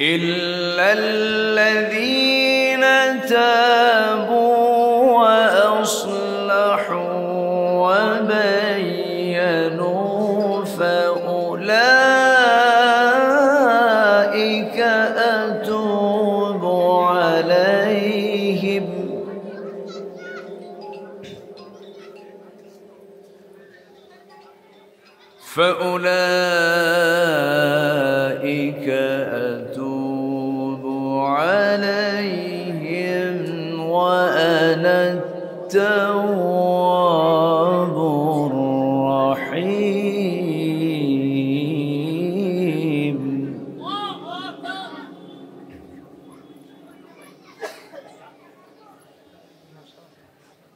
إلا الذين تابوا وأصلحوا وبينوا فأولئك أتوب عليهم وأنا التواب الرحيم.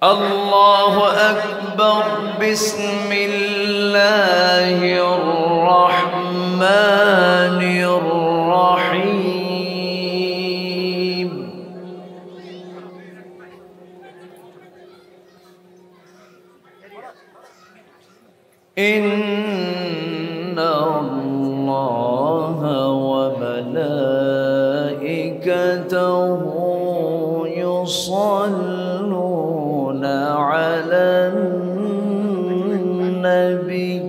الله أكبر. بسم الله الرحمن الرحيم. إن الله وملائكته يصلون على النبي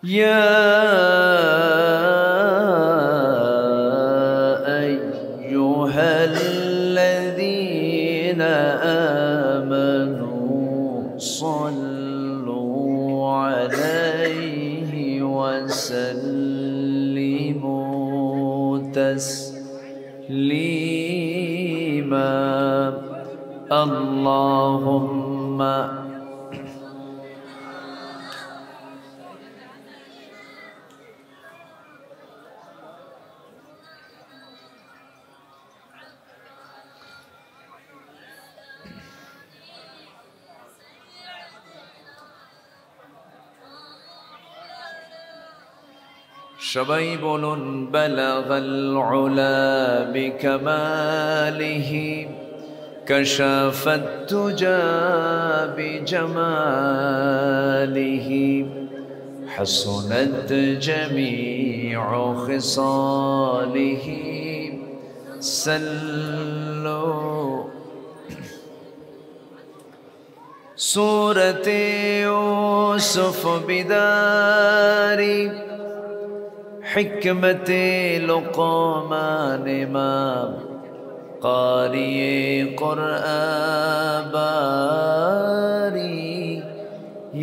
يا أيها الذين آمنوا صلوا عليه وسلموا تسليما. اللهم সবাই বলুন بلغ العلا بكماله كشف الدجى بجماله حسنت جميع خصاله سلوا. سورة يوسف بداري حکمت لقمان امام قاری قرآن باری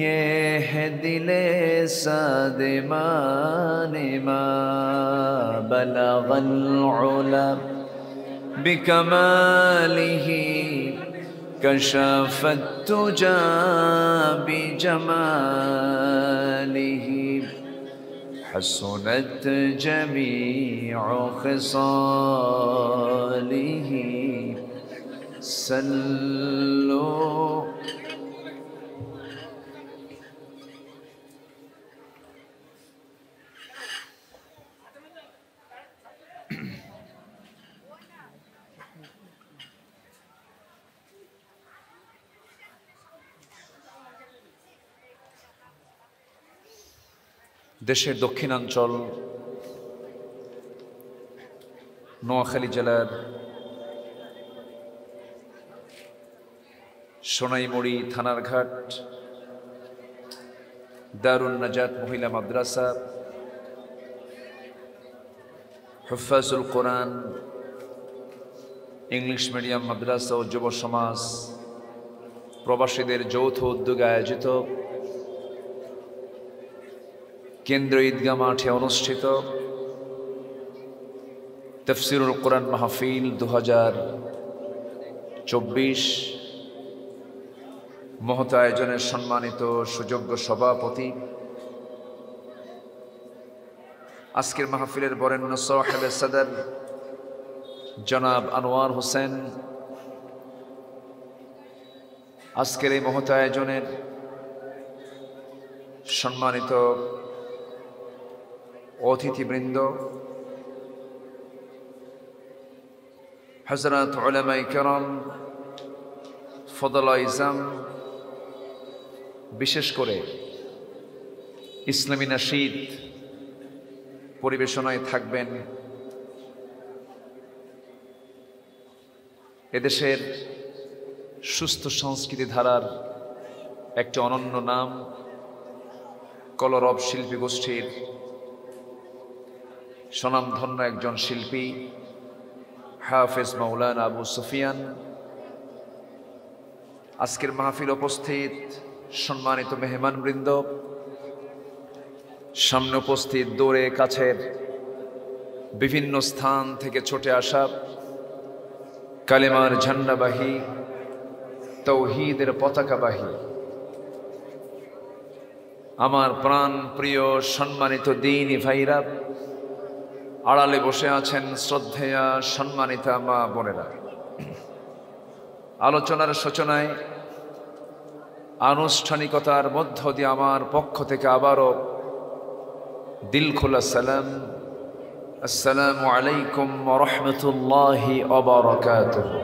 یہ ہے دل سادمان ما بلغ العلا بکماله کشف الدجى بجماله حسنت جميع خصاله سلوا. দেশের দক্ষিণাঞ্চল নোয়াখালী জেলার সোনাইমুড়ি থানার ঘাট দারুন নাজাত মহিলা মাদ্রাসা, হুফাজুল কোরআন ইংলিশ মিডিয়াম মাদ্রাসা ও যুব সমাজ প্রবাসীদের যৌথ উদ্যোগে আয়োজিত কেন্দ্রীয় ঈদগাহ মাঠে অনুষ্ঠিত তাফসীরুল কোরআন মাহফিল 2024 মহৎ আয়োজনের সম্মানিত সুযোগ্য সভাপতি, আজকের মাহফিলের বরেণ্য সাহেবে সদর জনাব আনোয়ার হোসেন, আজকের এই মহৎ আয়োজনের সম্মানিত অতিথিবৃন্দ, হযরত উলামায়ে কেরাম, ফদলা ইজাম, বিশেষ করে ইসলামী নাশীদ পরিবেশনায় থাকবেন এদেশের সুস্থ সংস্কৃতি ধারার একটি অনন্য নাম কলরব শিল্পী গোষ্ঠীর স্বনামধন্য একজন শিল্পী হাফেজ মাওলানা আবু সুফিয়ান। আজকের মাহফিল উপস্থিত সম্মানিত মেহমানবৃন্দ, সামনে উপস্থিত দূরে কাছের বিভিন্ন স্থান থেকে ছুটে আসা কালেমার ঝান্ডাবাহী তৌহিদের পতাকাবাহী আমার প্রাণ প্রিয় সম্মানিত দ্বীনি ভাইরা, আড়ালে বসে আছেন শ্রদ্ধেয়া সম্মানিতা মা বোনেরা, আলোচনার সূচনায় আনুষ্ঠানিকতার মধ্য দিয়ে আমার পক্ষ থেকে আবারও দিল খোলা সালাম, আসসালামু আলাইকুম ওয়া রাহমাতুল্লাহি ওয়া বারাকাতুহু।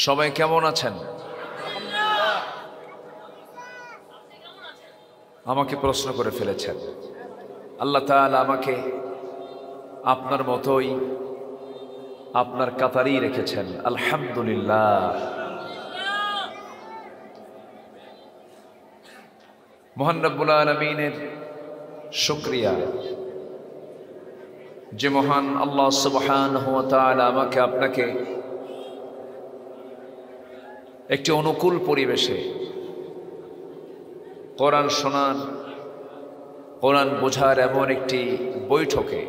সবাই কেমন আছেন? আমাকে প্রশ্ন করে ফেলেছেন। আল্লাহ তাআলা আমাকে আপনার মতোই আপনার কাতারেই রেখেছেন, আলহামদুলিল্লাহ। মহান রব্বুল আলামিনের শুকরিয়া যে মহান আল্লাহ সুবহানাহু ওয়া তাআলা আমাকে আপনাকে একটি অনুকূল পরিবেশে কোরআন শোনার, কোরআন বোঝার এমন একটি বৈঠকে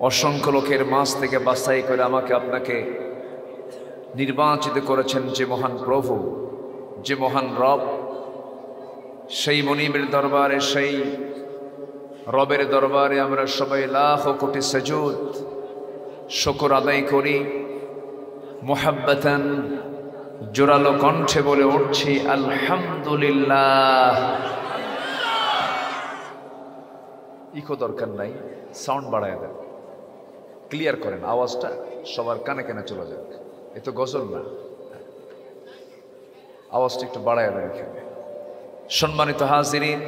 অসংখ্য লোকের মাঝ থেকে বাছাই করে আমাকে আপনাকে নির্বাচিত করেছেন যে মহান প্রভু, যে মহান রব, সেই মনিবের দরবারে, সেই রবের দরবারে আমরা সবাই লাখ কোটি সাজুদ শুকর আদায় করি। মুহাব্বাতান জোরালো কণ্ঠে বলে উঠছি আলহামদুলিল্লাহ। ইকো দরকার নাই, সাউন্ড বাড়ায় দেন, ক্লিয়ার করেন, আওয়াজটা সবার কানে কানে চলে যাক। এ তো গজল না, আওয়াজটা একটু বাড়ায় দেন এখানে। সম্মানিত হাজিরিন,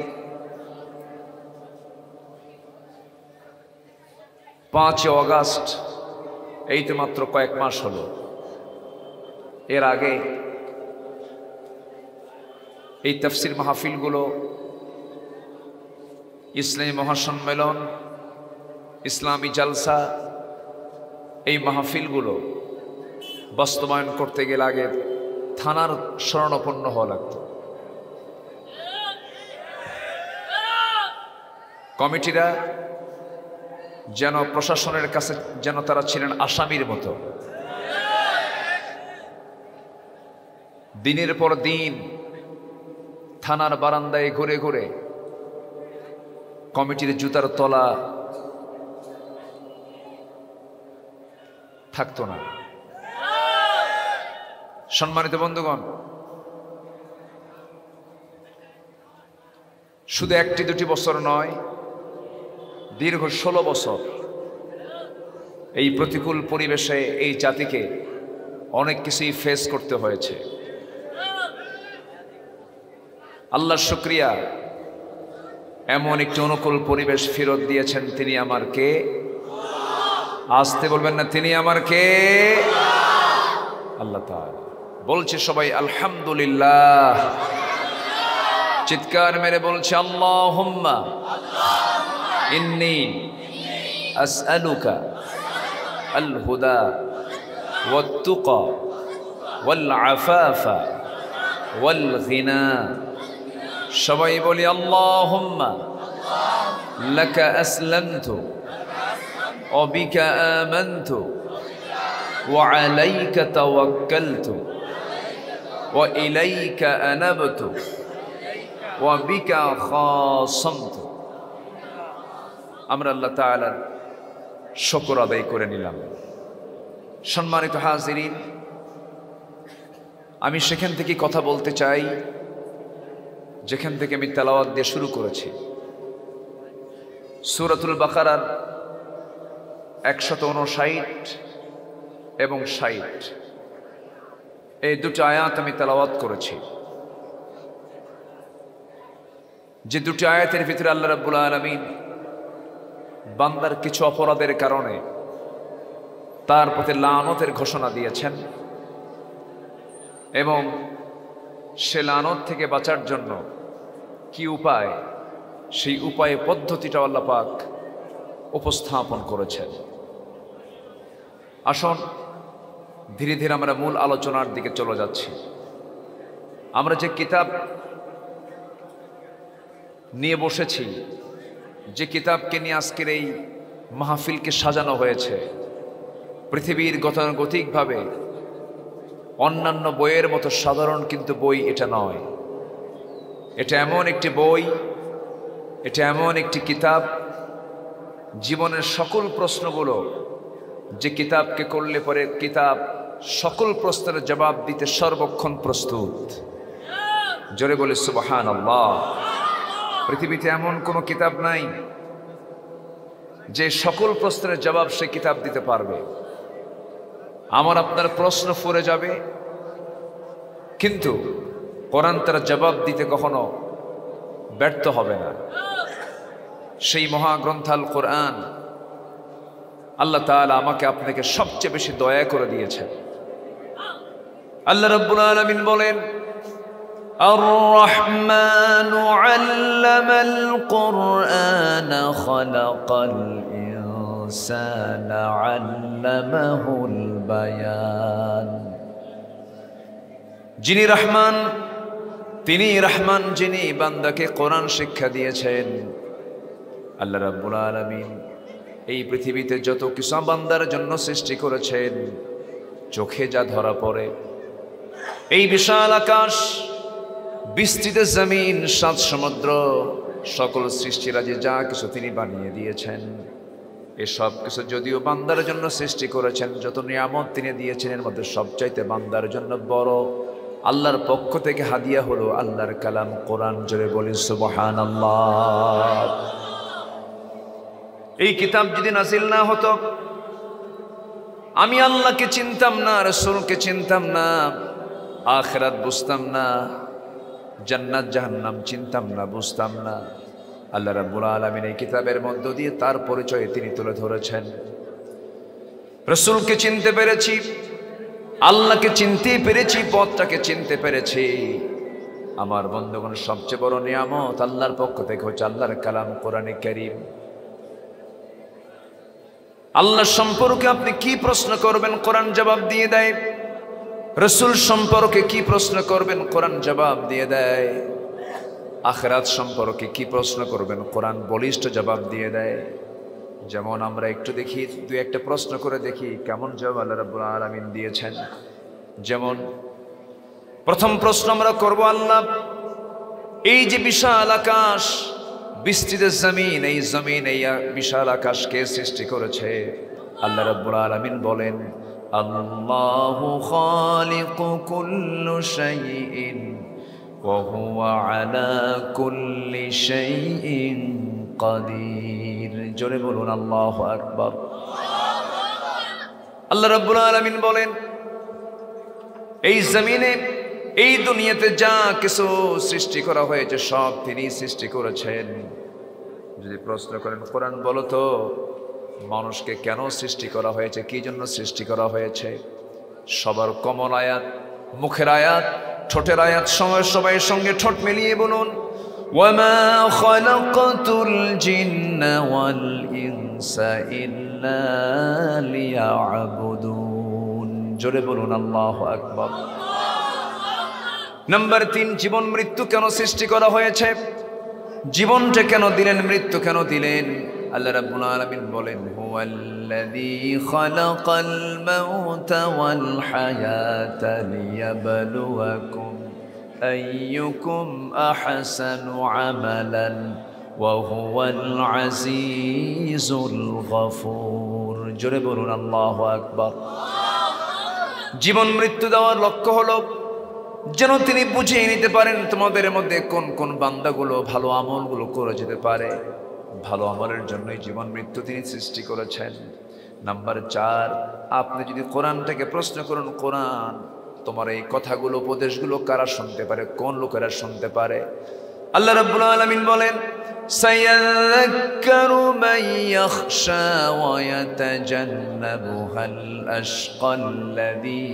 5 অগাস্ট এই তো মাত্র কয়েক মাস হলো। এর আগে এই তাফসির মাহফিলগুলো, ইসলামী মহাসম্মেলন, ইসলামী জালসা, এই মাহফিলগুলো বাস্তবায়ন করতে গেলে আগে থানার শরণাপন্ন হওয়া লাগত। কমিটিরা যেন প্রশাসনের কাছে যেন তারা ছিলেন আসামির মতো। দিনের পর দিন থানার বারান্দায় ঘুরে ঘুরে কমিটির জুতার তলা থাকতো না। সম্মানিত বন্ধুগণ, শুধু 1-2 বছর নয়, দীর্ঘ 16 বছর এই প্রতিকূল পরিবেশে এই জাতিকে অনেক কিছুই ফেস করতে হয়েছে। আল্লাহর শুকরিয়া, এমন একটি অনুকূল পরিবেশ ফেরত দিয়েছেন। তিনি আমার কে? আসতে বলবেন না, তিনি আমার কে? আল্লাহ তাআলা। বলছে সবাই আলহামদুলিল্লাহ, চিৎকার মেরে বলছে আল্লাহুম্মা ইন্নী আসআলুকা আল হুদা ওয়াত তুকা ওয়াল আফাফা ওয়াল গিনা। সবাই বলি আল্লাহুম্মা লাকা আসলামতু ওয়া বিকা আমানতু ওয়া আলাইকা তাওয়াক্কালতু ওয়া ইলাইকা আনাবতু ওয়া বিকা খাসামতু। আমরা আল্লাহ তাআলার শুকর আদায় করে নিলাম। সম্মানিত হাজিরিন, আমি সেখান থেকে কথা বলতে চাই যেখান থেকে আমি তেলাওয়াত দিয়ে শুরু করেছি। সূরাতুল বাকারার 159 এবং 60 এই দুটো আয়াত আমি তেলাওয়াত করেছি। যে দুটি আয়াতের ভিতরে আল্লাহ রাব্বুল আলামিন বান্দার কিছু অপরাধের কারণে তার প্রতি লানতের ঘোষণা দিয়েছেন এবং সে লানত থেকে বাঁচার জন্য কি উপায়, সেই উপায়ে পদ্ধতিটা আল্লাহ পাক উপস্থাপন করেছেন। আসুন ধীরে ধীরে আমরা মূল আলোচনার দিকে চলে যাচ্ছি। আমরা যে কিতাব নিয়ে বসেছি, যে কিতাবকে নিয়ে আজকের এই মাহফিলকে সাজানো হয়েছে, পৃথিবীর গতানুগতিকভাবে অন্যান্য বইয়ের মতো সাধারণ কিন্তু বই এটা নয়। এটা এমন একটি বই, এটা এমন একটি কিতাব, জীবনের সকল প্রশ্নগুলো যে কিতাবকে করলে পরে কিতাব সকল প্রশ্নের জবাব দিতে সর্বক্ষণ প্রস্তুত। জোরে বলে সুবহানাল্লাহ। পৃথিবীতে এমন কোনো কিতাব নাই যে সকল প্রশ্নের জবাব সে কিতাব দিতে পারবে। আমার আপনার প্রশ্ন ফুরে যাবে, কিন্তু কোরআন তার জবাব দিতে কখনো ব্যর্থ হবে না। সেই মহাগ্রন্থ আল কোরআন আল্লাহ তাআলা আমাকে আপনাকে সবচেয়ে বেশি দয়া করে দিয়েছেন। আল্লাহ রাব্বুল আলামিন বলেন, আর-রাহমানু আল্লামাল কুরআনা খালাকাল ইনসানা আল্লামাহুল বায়ান। যিনি রহমান, তিনি রহমান, যিনি বান্দাকে কোরআন শিক্ষা দিয়েছেন। আল্লাহ রাব্বুল আলামিন এই পৃথিবীতে যত কিছু বান্দার জন্য সৃষ্টি করেছেন, চোখে যা ধরা পড়ে, এই বিশাল আকাশ, বিস্তৃত জমিন, সাত সমুদ্র, সকল সৃষ্টিরাজি যা কিছু তিনি বানিয়ে দিয়েছেন, এসব কিছু যদিও বান্দার জন্য সৃষ্টি করেছেন, যত নিয়ামত তিনি দিয়েছেন, এর মধ্যে সবচাইতে বান্দার জন্য বড় আল্লাহর পক্ষ থেকে হাদিয়া হলো আল্লাহর কালাম কোরআন। জোরে বলি সুবহানাল্লাহ। এই কিতাব যদি নাজিল না হতো, আমি আল্লাহকে চিনতাম না, রাসূলকে চিনতাম না, আখিরাত বুঝতাম না, জান্নাত জাহান্নাম চিনতাম না, বুঝতাম না। আল্লাহ রাব্বুল আলামিন এই কিতাবের মধ্য দিয়ে তার পরিচয় তিনি তুলে ধরেছেন। রাসূলকে চিনতে পেরেছি, আল্লাহকে চিনতে পেরেছি, পথটাকে চিনতে পেরেছি। আমার বন্ধুগণ, সবচেয়ে বড় নিয়ামত আল্লাহর পক্ষ থেকে হচ্ছে আল্লাহর কালাম কোরআনে কারীম। আল্লাহ সম্পর্কে আপনি কি প্রশ্ন করবেন, কোরআন জবাব দিয়ে দেয়। রাসূল সম্পর্কে কি প্রশ্ন করবেন, কোরআন জবাব দিয়ে দেয়। আখিরাত সম্পর্কে কি প্রশ্ন করবেন, কোরআন বলিষ্ঠ জবাব দিয়ে দেয়। যেমন আমরা একটু দেখি, দুই একটা প্রশ্ন করে দেখি কেমন জবাব আল্লাহ রাব্বুল আলামিন দিয়েছেন। যেমন প্রথম প্রশ্ন আমরা করব, আল্লাহ এই যে বিশাল আকাশ, বিস্তৃত জমিন, এই জমিন, এই বিশাল আকাশ কে সৃষ্টি করেছে? আল্লাহ রাব্বুল আলামিন বলেন, আল্লাহু খালিকু কুল্লি শাইইন ওয়া হুয়া আলা কুল্লি শাইইন কাদির। জোরে বলুন আল্লাহু আকবার। আল্লাহ রাব্বুল আলামিন বলেন, এই জমিনে, এই দুনিয়াতে যা কিছু সৃষ্টি করা হয়েছে সব তিনি সৃষ্টি করেছেন। যদি প্রশ্ন করেন, কোরআন বলো তো মানুষকে কেন সৃষ্টি করা হয়েছে, কি জন্য সৃষ্টি করা হয়েছে? সবার কমন আয়াত, মুখের আয়াত, ঠোঁটের আয়াত, সবাই সঙ্গে ঠোঁট মিলিয়ে বলুন, ওয়ামা খালাকাতুল জিন্না ওয়াল ইনসা ইল্লা লিয়াবুদুন। জোরে বলুন আল্লাহু আকবার। নাম্বার 3, জীবন মৃত্যু কেন সৃষ্টি করা হয়েছে? জীবনটা কেন দিলেন, মৃত্যু কেন দিলেন? আল্লাহ রাব্বুল আলামিন বলেন, হুয়াল্লাযী খালাকাল মাউতা ওয়াল হায়াতা লিয়াবলুয়াকুম আইয়ুকুম আহসানু আমালান ওয়া হুয়াল আজিজুল গফুর। জোরে বলুন আল্লাহু আকবার। জীবন মৃত্যু দেওয়ার লক্ষ্য হলো যেন তিনি বুঝিয়ে নিতে পারেন তোমাদের মধ্যে কোন কোন বান্দাগুলো ভালো আমলগুলো করে যেতে পারে। ভালো আমলের জন্যই জীবন মৃত্যু তিনি সৃষ্টি করেছেন। নাম্বার 4, আপনি যদি কোরআনটাকে প্রশ্ন করুন, কোরআন তোমার এই কথাগুলো উপদেশগুলো কারা শুনতে পারে, কোন লোকেরা শুনতে পারে? আল্লাহ রাব্বুল আলামিন বলেন, সায়াযাক্কারু মান ইয়াখশা ওয়া ইয়াতাজান্নাবুহাল আশকাল্লাযী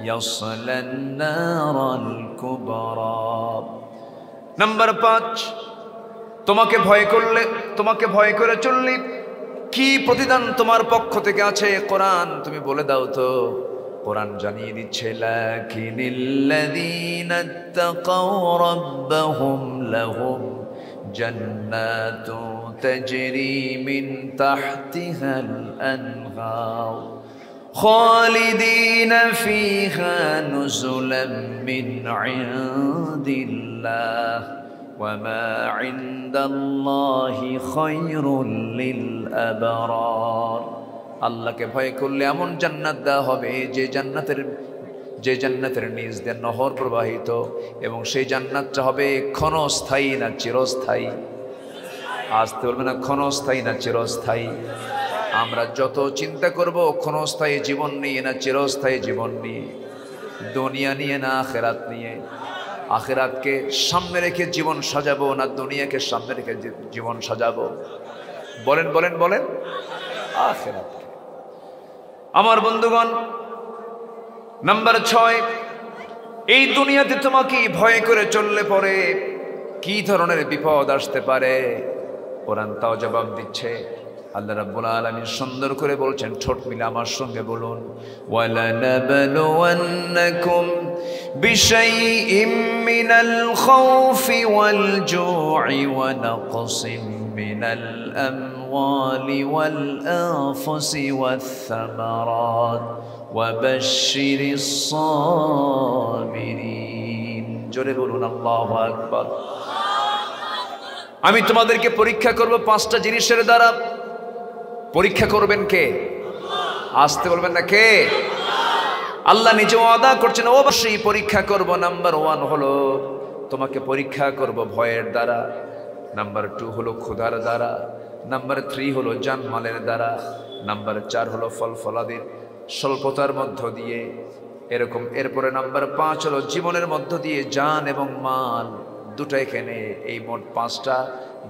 ইয়াসলান নারাল কুবরা। নাম্বার 5, তোমাকে ভয় করে চললে কি প্রতিদান তোমার পক্ষ থেকে আছে? কোরআন তুমি বলে দাও তো। কোরআন জানিয়ে দিচ্ছে, লাকিনিল্লাযীনা ইত্তাকাও রাব্বাহুম লাহুম জান্নাতুন তাজরি মিন তাহতিহাল আনহার খালিদিনা ফিহা নুজুলাম মিন ইনদিল্লাহ وما عند الله خير للأبرار। আল্লাহকে ভয় করলে এমন জান্নাত দেওয়া হবে যে জান্নাতের নিচ দিয়ে নহর প্রবাহিত, এবং সেই জান্নাতটা হবে ক্ষণস্থায়ী না চিরস্থায়ী? আসতে বলবে না, ক্ষণস্থায়ী না চিরস্থায়ী? আমরা যত চিন্তা করব ক্ষণস্থায়ী জীবন নিয়ে না চিরস্থায়ী জীবন নিয়ে, দুনিয়া নিয়ে না আখিরাত নিয়ে। আখিরাতকে সামনে রেখে জীবন সাজাবো না দুনিয়াকে সামনে রেখে জীবন সাজাবো? বলেন বলেন বলেন। আখিরাতকে। আমার বন্ধুগণ, নাম্বার 6, এই দুনিয়াতে তোমাকে ভয় করে চললে পরে কি ধরনের বিপদ আসতে পারে? কোরআন তাও জবাব দিচ্ছে। আল্লাহ রাব্বুল আলামিন সুন্দর করে বলছেন, ঠোঁট মিলে আমার সঙ্গে বলুন, ওয়ালানাবলুওয়ান্নাকুম বিশাইইম মিনাল খাউফি ওয়াল জু'i ওয়া নাকসিম মিনাল আমওয়ালি ওয়াল আনফুসি ওয়াস সামারাত ওয়া বাশশিরিস সাবিরিন। জোরে বলুন আল্লাহু আকবার। আমি তোমাদেরকে পরীক্ষা করব 5টা জিনিসের দ্বারা। পরীক্ষা করবেন কে? আসতে বলবেন না, কে? আল্লাহ নিজে ওয়াদা করছেন, অবশ্যই পরীক্ষা করব। নাম্বার 1 হলো তোমাকে পরীক্ষা করব ভয়ের দ্বারা। নাম্বার 2 হলো ক্ষুধার দ্বারা। নাম্বার 3 হলো জানমালের দ্বারা। নাম্বার 4 হলো ফল ফলাদির স্বল্পতার মধ্য দিয়ে এরকম। এরপরে নাম্বার 5 হলো জীবনের মধ্য দিয়ে, জান এবং মাল দুটো। এখানে এই মোট 5টা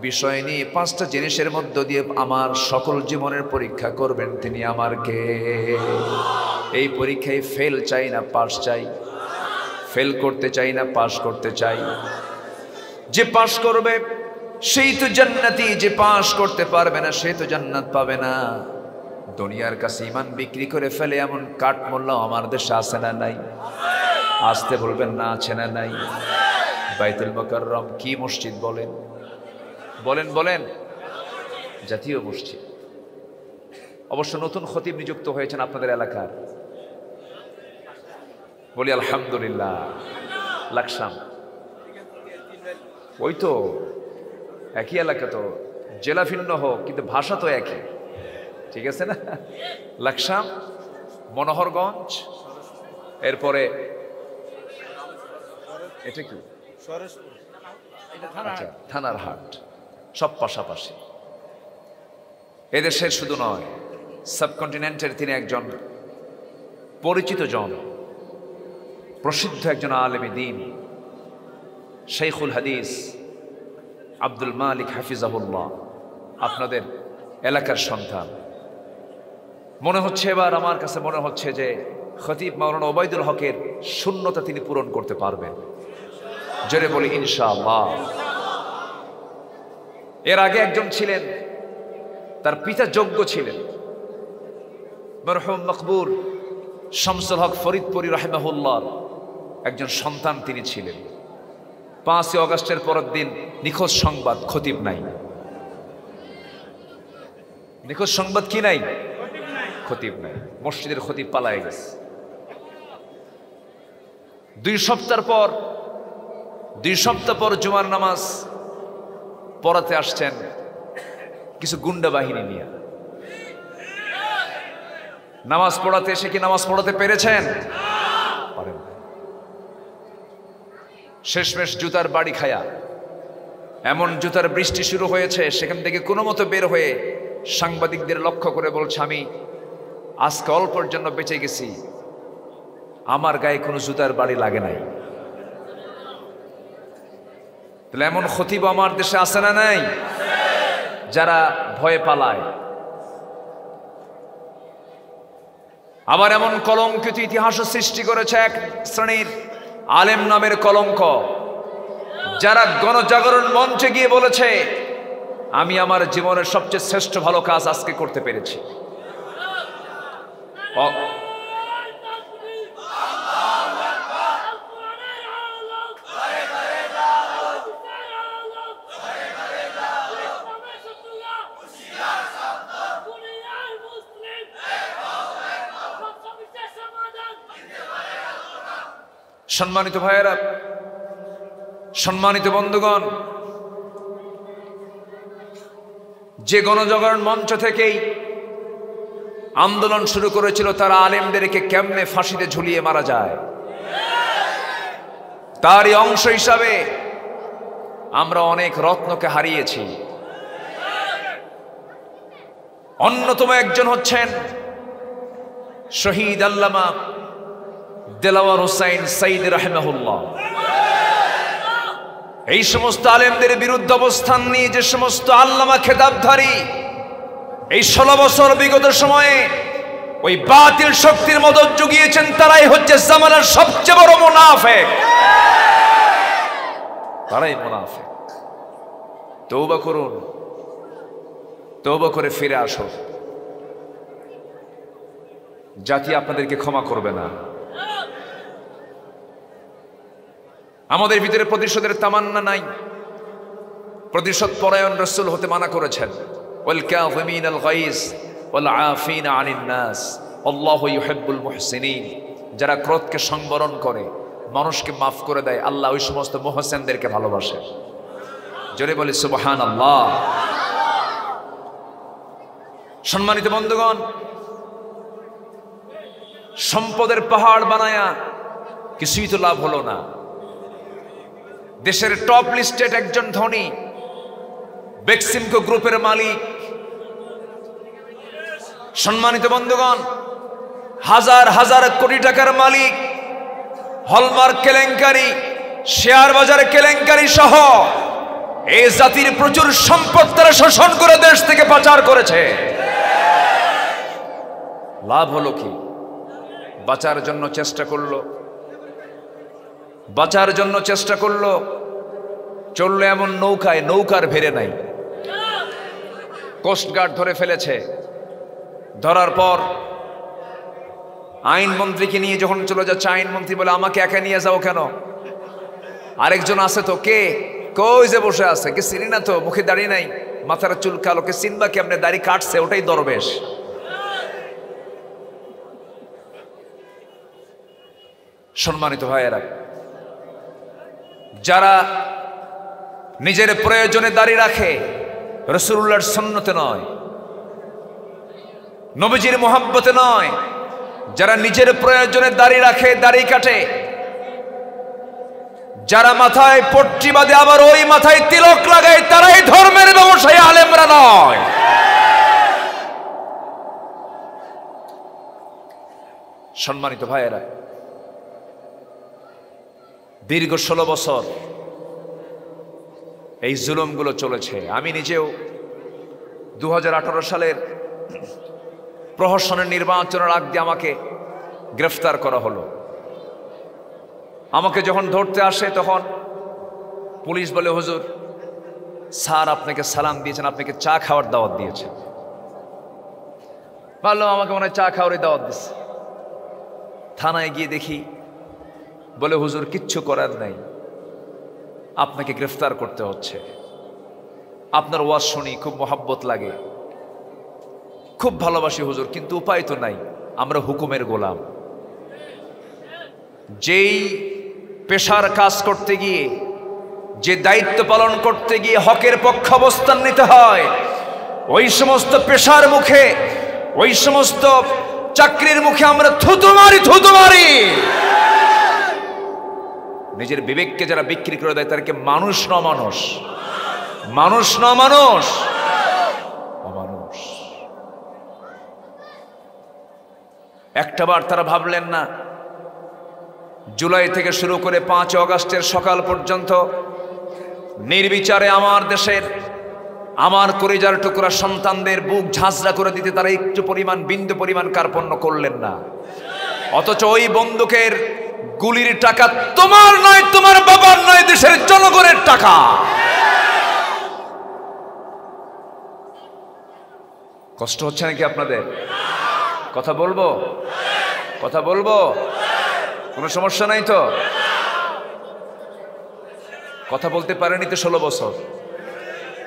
বিষয় নিয়ে 5টা জিনিসের মধ্য দিয়ে আমার সকল জীবনের পরীক্ষা করবেন তিনি। আমার কে? এই পরীক্ষায় ফেল চাই না পাস চাই? ফেল করতে চাই না পাস করতে চাই? যে পাস করবে সেই তো জান্নাতি, যে পাস করতে পারবে না সে তো জান্নাত পাবে না। দুনিয়ার কাছে ঈমান বিক্রি করে ফেলে এমন কাঠ মোল্লা আমার দেশে আছে না নাই? আসতে বলবেন না, আছে না নাই? বাইতুল মুকাররম কি মসজিদ বলেন? বলেন বলেন। জাতীয় মসজিদ। অবশ্য নতুন খতিব নিযুক্ত হয়েছেন আপনাদের এলাকার। বলি আলহামদুলিল্লাহ। লাকসাম, ওই তো একই এলাকা, তো জেলা ভিন্ন হোক কিন্তু ভাষা তো একই, ঠিক আছে না? লাকসাম, মনোহরগঞ্জ, এরপরে এটা কি থানার হাট, সব পাশাপাশি। এদেশের শুধু নয়, সাবকন্টিনেন্টের তিনি একজন পরিচিত জন, প্রসিদ্ধ একজন আলেমে দ্বীন, শাইখুল হাদিস আব্দুল মালিক হাফিজাহুল্লাহ, আপনাদের এলাকার সন্তান। মনে হচ্ছে এবার আমার কাছে মনে হচ্ছে যে খতিব মাওলানা ওবায়দুল হকের শূন্যতা তিনি পূরণ করতে পারবেন। জোরে বলি ইনশাআল্লাহ। এর আগে একজন ছিলেন, তার পিতা যোগ্য ছিলেন, মরহুম মকবুল শামসুল হক ফরিদপুরি রাহিমাহুল্লাহ একজন সন্তান তিনি ছিলেন। 5ই অগাস্টের পরের দিন নিখোঁজ সংবাদ, খতিব নাই। নিখোঁজ সংবাদ কি নাই? খতিব নাই। মসজিদের খতিব পালায় গেছে। 2 সপ্তাহ পর জুমার নামাজ পড়াতে আসছেন কিছু গুন্ডা বাহিনী নিয়ে। নামাজ পড়াতে এসে কি নামাজ পড়াতে পেরেছেন? পারেন। শেষমেশ জুতার বাড়ি খায়া, এমন জুতার বৃষ্টি শুরু হয়েছে, সেখান থেকে কোনো মতো বের হয়ে সাংবাদিকদের লক্ষ্য করে বলছে, আমি আজকে অল্পের জন্য বেঁচে গেছি, আমার গায়ে কোনো জুতার বাড়ি লাগে নাই। তাহলে এমন খতিব আমার দেশে আছে না নাই, যারা ভয়ে পালায়। আবার এমন কলঙ্কিত ইতিহাস সৃষ্টি করেছে এক শ্রেণীর আলেম নামের কলঙ্ক, যারা গণজাগরণ মঞ্চে গিয়ে বলেছে আমি আমার জীবনের সবচেয়ে শ্রেষ্ঠ ভালো কাজ আজকে করতে পেরেছি। সম্মানিত ভাইয়েরা, সম্মানিত বন্ধুগণ, যে গণজাগরণ মঞ্চ থেকেই আন্দোলন শুরু করেছিল তারা আলেমদেরকে কেমনে ফাঁসিতে ঝুলিয়ে মারা যায়, তারই অংশ হিসাবে আমরা অনেক রত্নকে হারিয়েছি। অন্যতম একজন হচ্ছেন শহীদ আল্লামা দেলাওয়ার হোসাইন সাইদ রাহিমাহুল্লাহ। এই সমস্ত আলেমদের বিরুদ্ধে অবস্থান নিয়ে যে সমস্ত আল্লামা খেতাবধারী এই 16 বছর বিগত সময়ে ওই বাতিল শক্তির মদত জুগিয়েছেন, তারাই হচ্ছে জামানার সবচেয়ে বড় মুনাফিক। তারাই মুনাফিক। তওবা করুন, তওবা করে ফিরে আসুন। জাতি আপনাদেরকে ক্ষমা করবে না। আমাদের ভিতরে প্রতিশোধের তামান্না নাই। প্রতিশোধ পরায়ণ রাসূল হতে মানা করেছেন, ওয়াল কাযিমিনাল গায়জ ওয়াল আফিনা আনিন নাস আল্লাহু ইউহিব্বুল মুহসিনিন। যারা ক্রোধকে সংবরণ করে, মানুষকে মাফ করে দেয়, আল্লাহ ওই সমস্ত মুহসিনদেরকে ভালোবাসে। জোরে বলি সুবহানাল্লাহ। সম্মানিত বন্ধুগণ, সম্পদের পাহাড় বানায়া কিছুই তো লাভ হলো না। দেশের টপ লিস্টেড একজন ধনী বেক্সিমকো গ্রুপের মালিক, সম্মানিত বন্ধুগণ, হাজার হাজার কোটি টাকার মালিক, হলমার্ক কেলেঙ্কারি, শেয়ার বাজার কেলেঙ্কারি সহ এই জাতির প্রচুর সম্পদ তারা শোষণ করে দেশ থেকে পাচার করেছে। লাভ হলো কি? বাঁচার জন্য চেষ্টা করলো, বাঁচার জন্য চেষ্টা করলো, চললো এমন নৌকায়, নৌকার ভেড়ে নাই। কোস্টগার্ড ধরে ফেলেছে। ধরার পর আইনমন্ত্রীকে নিয়ে যখন চলে যাচ্ছে, আইনমন্ত্রী বলে আমাকে একা নিয়ে যাও কেন? আরেকজন আছে তো, কে? কই যে বসে আছে, কে চিনি না তো, মুখে দাড়ি নাই, মাথার চুল কালো, কে চিনবা কি? আপনি দাড়ি কাটছে, ওটাই দরবেশ। সম্মানিত ভাইয়েরা, যারা নিজের প্রয়োজনে দাড়ি রাখে, রাসূলুল্লাহর সুন্নতে নয়, নবীজির মুহাব্বতে নয়, যারা নিজের প্রয়োজনে দাড়ি রাখে, দাড়ি কাটে, যারা মাথায় পট্টি বাঁধে আবার ওই মাথায় তিলক লাগায়, তারাই ধর্মের ব্যবসায়ী, আলেমরা নয়। সম্মানিত ভাইয়েরা, দীর্ঘ 16 বছর এই জুলুমগুলো চলেছে। আমি নিজেও 2018 সালের প্রহসনের নির্বাচনের আগ দিয়ে আমাকে গ্রেফতার করা হলো। আমাকে যখন ধরতে আসে তখন পুলিশ বলে, হুজুর স্যার আপনাকে সালাম দিয়েছেন, আপনাকে চা খাওয়ার দাওয়াত দিয়েছেন। ভাবলাম আমাকে মনে হয় চা খাওয়ারই দাওয়াত দিচ্ছে। থানায় গিয়ে দেখি, বলে হুজুর কিচ্ছু করার নাই, আপনাকে গ্রেফতার করতে হচ্ছে। আপনার ওয়াজ শুনি, খুব মহাব্বত লাগে, খুব ভালোবাসি হুজুর, কিন্তু উপায় তো নাই, আমরা হুকুমের গোলাম। যেই পেশার কাজ করতে গিয়ে, যে দায়িত্ব পালন করতে গিয়ে হকের পক্ষে অবস্থান নিতে হয়, ওই সমস্ত পেশার মুখে, ওই সমস্ত চাকরির মুখে আমরা থুতু মারি, থুতু মারি। নিজের বিবেককে যারা বিক্রি করে দেয়, তাদেরকে মানুষ ন মানুষ, মানুষ ন মানুষ, অমানুষ। একটাবার তারা ভাবলেন না জুলাই থেকে শুরু করে 5 অগাস্টের সকাল পর্যন্ত নির্বিচারে আমার দেশের আমার কলিজার টুকরা সন্তানদের বুক ঝাঁঝরা করে দিতে তারা একটু পরিমাণ বিন্দু পরিমাণ কার্পণ্য করলেন না। অথচ ওই বন্দুকের গুলির টাকা তোমার নয়, তোমার বাবার নয়, দেশের জনগণের টাকা। কষ্ট হচ্ছে নাকি আপনাদের? কথা বলবো, কথা বলবো, কোনো সমস্যা নাই তো? কথা বলতে পারেনি তো 16 বছর,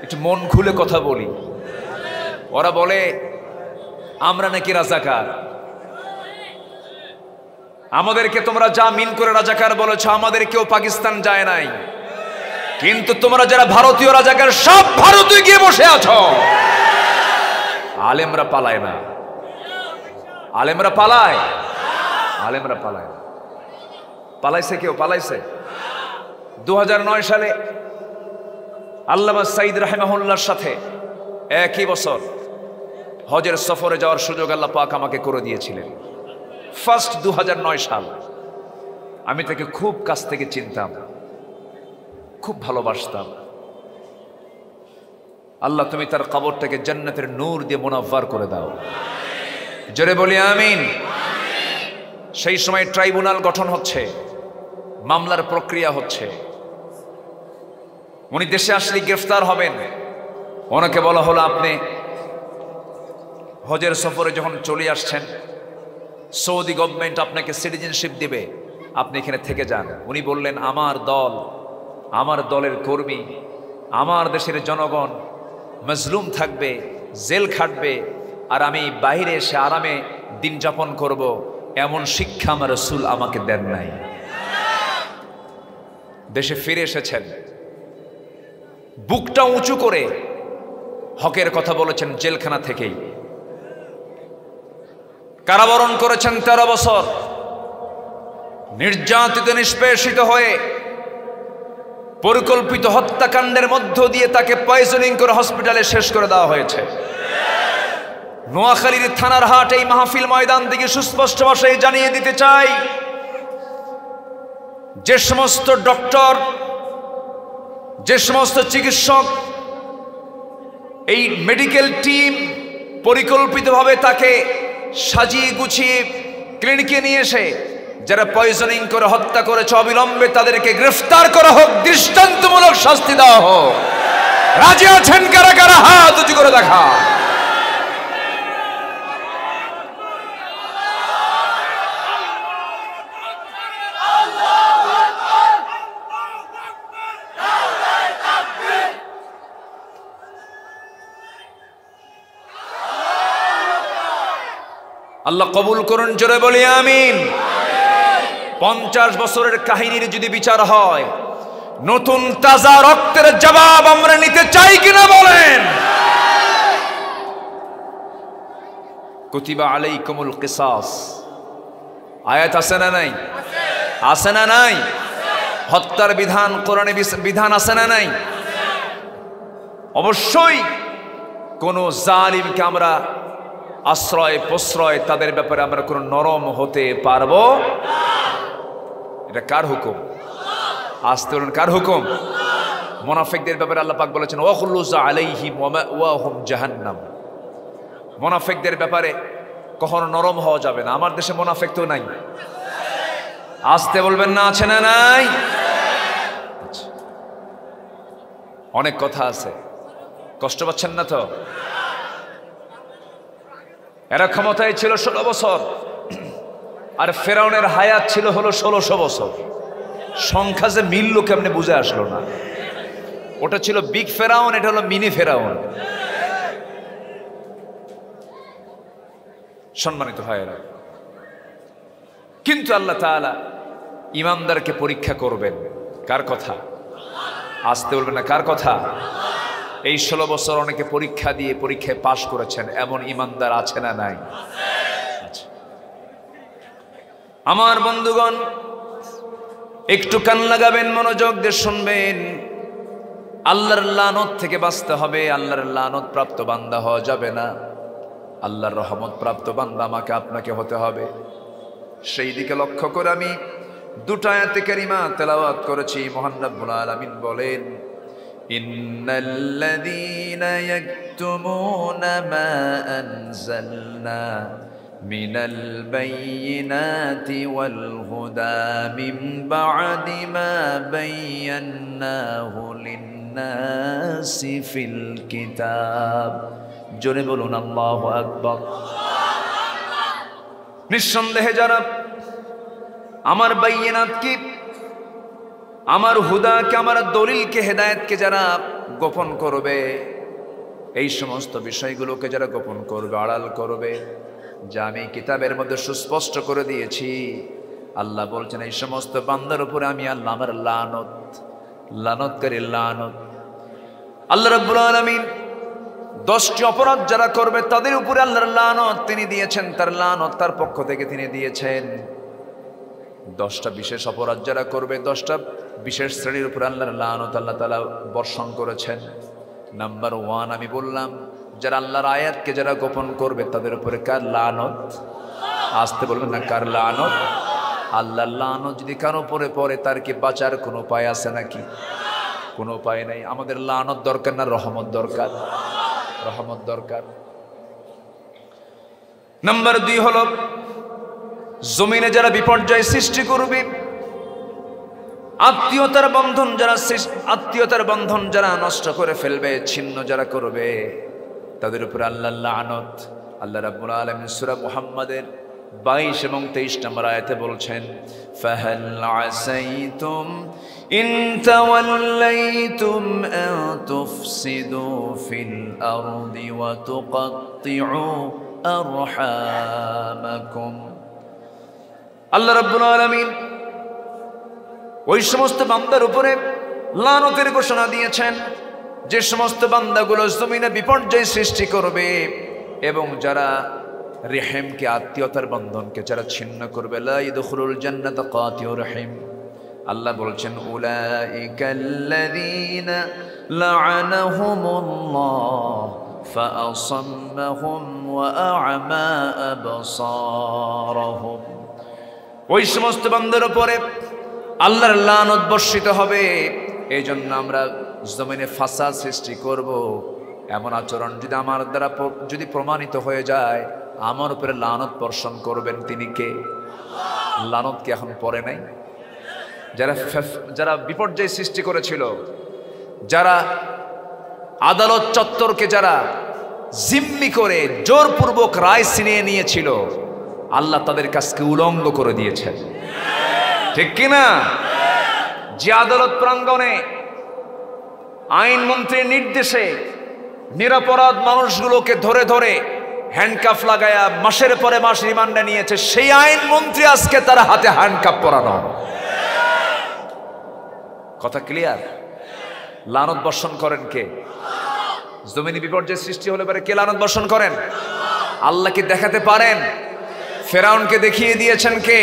একটু মন খুলে কথা বলি। ওরা বলে আমরা নাকি রাজাকার, আমাদেরকে তোমরা যা মিন করে রাজাকার বলেছ, আমাদের কেউ পাকিস্তান যায় নাই, কিন্তু তোমরা যারা ভারতীয় রাজাকার সব ভারতে গিয়ে বসে আছো। আলেমরা পালায় না, আলেমরা পালায়, আলেমরা পালায়। পালাইছে কেউ? পালাইছে। 2009 সালে আল্লামা সাইদ রাহিমাহুল্লাহর সাথে একই বছর হজের সফরে যাওয়ার সুযোগ আল্লাহ পাক আমাকে করে দিয়েছিলেন। ফার্স্ট 2009 সাল। আমি তাকে খুব কাছ থেকে চিনতাম, খুব ভালোবাসতাম। আল্লাহ তুমি তার কবরটাকে জান্নাতের নূর দিয়ে মুনাফফার করে দাও, জোরে বলি আমিন। সেই সময় ট্রাইব্যুনাল গঠন হচ্ছে, মামলার প্রক্রিয়া হচ্ছে। উনি দেশে আসলে গ্রেফতার হবেন। ওনাকে বলা হলো আপনি হজের সফরে যখন চলে আসছেন, সৌদি গভর্নমেন্ট আপনাকে সিটিজেনশিপ দিবে, আপনি এখানে থেকে যান। উনি বললেন আমার দল, আমার দলের কর্মী, আমার দেশের জনগণ মজলুম থাকবে, জেল খাটবে, আর আমি বাইরে এসে আরামে দিন যাপন করব, এমন শিক্ষা আমার রাসূল আমাকে দেন নাই। দেশে ফিরে এসেছেন, বুকটা উঁচু করে হকের কথা বলেছেন জেলখানা থেকেই। কারাবরণ করেছেন 13 বছর, নির্যাতিত নিষ্পেষিত হয়ে পরিকল্পিত হত্যাকাণ্ডের মধ্য দিয়ে তাকে পয়জনিং করে হসপিটালে শেষ করে দেওয়া হয়েছে। নোয়াখালীর থানার হাট এই মাহফিল ময়দান থেকে সুস্পষ্ট ভাষায় জানিয়ে দিতে চাই, যে সমস্ত ডক্টর, যে সমস্ত চিকিৎসক, এই মেডিকেল টিম পরিকল্পিতভাবে তাকে সাজিয়ে গুছিয়ে ক্লিনিকে নিয়ে এসে যারা পয়জনিং করে হত্যা করেছে, অবিলম্বে তাদেরকে গ্রেফতার করা হোক, দৃষ্টান্তমূলক শাস্তি দেওয়া হোক। রাজি আছেন কারা কারা? হাত উঁচু করে দেখা। আল্লাহ কবুল করুন, জোরে বলি আমিন। 50 বছরের কাহিনীর যদি বিচার হয়, নতুন তাজা রক্তের জবাব আমরা নিতে চাই কিনা বলেন? কুতিবা আলাইকুমুল কিসাস আয়াত আছে না নাই? আছে না নাই? হত্যার বিধান, কোরআনে বিধান আছে না নাই? অবশ্যই কোন জালিমকে আমরা আশ্রয় প্রশ্রয়, তাদের ব্যাপারে আমরা কোনো নরম হতে পারবো? এটা কার হুকুম? আসতে বলুন, কার হুকুম? মুনাফিকদের ব্যাপারে আল্লাহ পাক বলেছেন ওয়াখলুজ আলাইহিম ওয়া মাওয়াহুম জাহান্নাম। মুনাফিকদের ব্যাপারে কখনো নরম হওয়া যাবে না। আমার দেশে মুনাফিক তো নাই, আসতে বলবেন না, আছে না নাই? অনেক কথা আছে, কষ্ট পাচ্ছেন না তো? এরা ক্ষমতায় ছিল 16 বছর, আর ফেরাউনের হায়াত ছিল হলো 1600 বছর। সংখ্যা যে মিলল কেমনে বুঝে আসলো না। ওটা ছিল বিগ ফেরাউন, এটা হলো মিনি ফেরাউন। সম্মানিত ভাইয়েরা, কিন্তু আল্লাহ তাআলা ইমানদারকে পরীক্ষা করবেন। কার কথা? আসতে বলবেন না, কার কথা? এই 16 বছর অনেকে পরীক্ষা দিয়ে পরীক্ষায় পাশ করেছেন, এমন ইমানদার আছে না নাই? আমার বন্ধুগণ, একটু কান লাগাবেন, মনোযোগ দিয়ে শুনবেন। আল্লাহর লানত থেকে বাঁচতে হবে। আল্লাহর লানত প্রাপ্ত বান্দা হওয়া যাবে না। আল্লাহর রহমত প্রাপ্ত বান্দা আমাকে আপনাকে হতে হবে। সেই দিকে লক্ষ্য করে আমি দুটো আয়াতে কারিমা তেলাওয়াত করেছি। মহান রব্বুল আলামিন বলেন, ইন্নাল্লাযীনা ইয়াকতুমুনা মা আনজালনা মিনাল বায়্যিনাতি ওয়াল হুদা মিন বা'দি মা বায়্যানাহু লিন-নাসি ফিল কিতাব। জোরে বলুন আল্লাহু আকবার। নিঃসন্দেহে যারা আমার বায়্যিনাতকে, আমার হুদাকে, আমার দলিলকে, হেদায়েতকে যারা গোপন করবে, এই সমস্ত বিষয়গুলোকে যারা গোপন করবে, আড়াল করবে, যা আমি কিতাবের মধ্যে সুস্পষ্ট করে দিয়েছি, আল্লাহ বলছেন এই সমস্ত বান্দার উপরে আমি আল্লাহ আমার লানত। আল্লাহ রাব্বুল আলামিন 10টি অপরাধ যারা করবে তাদের উপরে আল্লাহর লানত তিনি দিয়েছেন, তার লানত তার পক্ষ থেকে তিনি দিয়েছেন। 10টা বিশেষ অপরাধ যারা করবে, 10টা বিশেষ শ্রেণীর উপর আল্লাহর লানত আল্লাহ তাআলা বর্ষণ করেছেন। নাম্বার 1 আমি বললাম, যারা আল্লাহর আয়াতকে যারা গোপন করবে তাদের উপরে কার লানত? আসতে বলবেন না, কার লানত? আল্লাহর লানত যদি কারো উপরে পড়ে তার কি বাঁচার কোনো উপায় আছে নাকি? কোনো উপায় নাই। আমাদের লানত দরকার না রহমত দরকার? রহমত দরকার। নাম্বার 2 হলো, জমিনে যারা বিপর্যয় সৃষ্টি করবে, আত্মীয়তার বন্ধন যারা নষ্ট করে ফেলবে, ছিন্ন যারা করবে, তাদের উপরে আল্লাহর লানত। আল্লাহ রাব্বুল আলামিন সূরা মুহাম্মাদের 22 এবং 23 নম্বর আয়াতে বলছেন, ফাহাল আসাইতুম ইন তাওয়াল্লাইতুম আন তুফসিদু ফিল আরদি ওয়া তুকাত্তিউ আরহামাকুম। আল্লাহ রাব্বুল আলামিন ওই সমস্ত বান্দার উপরে লানতের ঘোষণা দিয়েছেন যে সমস্ত বান্দাগুলো জমিনে বিপর্যয় সৃষ্টি করবে এবং যারা রেহেমকে, আত্মীয়তার বন্ধনকে যারা ছিন্ন করবে, লা ইয়াদখুলুল জান্নাতা কাতিউর রহিম। আল্লাহ বলছেন, উলাইকাল্লাযীনা লা'আনাহুমুল্লাহ ফাআসাম্মাহুম ওয়া আ'মা আবসারহুম। ওই সমস্ত বান্দার উপরে আল্লাহর লানত বর্ষিত হবে। এই জন্য আমরা জমিনে ফাসাদ সৃষ্টি করব, এমন আচরণ যদি আমার দ্বারা যদি প্রমাণিত হয়ে যায়, আমার উপরে লানত বর্ষণ করবেন তিনি কে? লানত কি এখন পড়ে নাই? যারা বিপর্যয় সৃষ্টি করেছিল, যারা আদালত চত্বরকে যারা জিম্মি করে জোরপূর্বক রায় ছিনিয়ে নিয়েছিল, আল্লাহ তাদের কাজকে উলঙ্গ করে দিয়েছেন, ঠিক কিনা? যে আদালত প্রাঙ্গণে আইনমন্ত্রীর নির্দেশে নিরপরাধ মানুষগুলোকে ধরে ধরে হ্যান্ডকাফ লাগায়া মাসের পরে মাস রিমান্ডে নিয়েছে, সেই আইনমন্ত্রী আজকে তার হাতে হ্যান্ডকাফ পরানো। কথা ক্লিয়ার? লানত বর্ষণ করেন কে? জমিনে বিপর্যয় সৃষ্টি হলে পরে কে লানত বর্ষণ করেন? আল্লাহকে দেখাতে পারেন? ফেরাউনকে দেখিয়ে দিয়েছেন কে?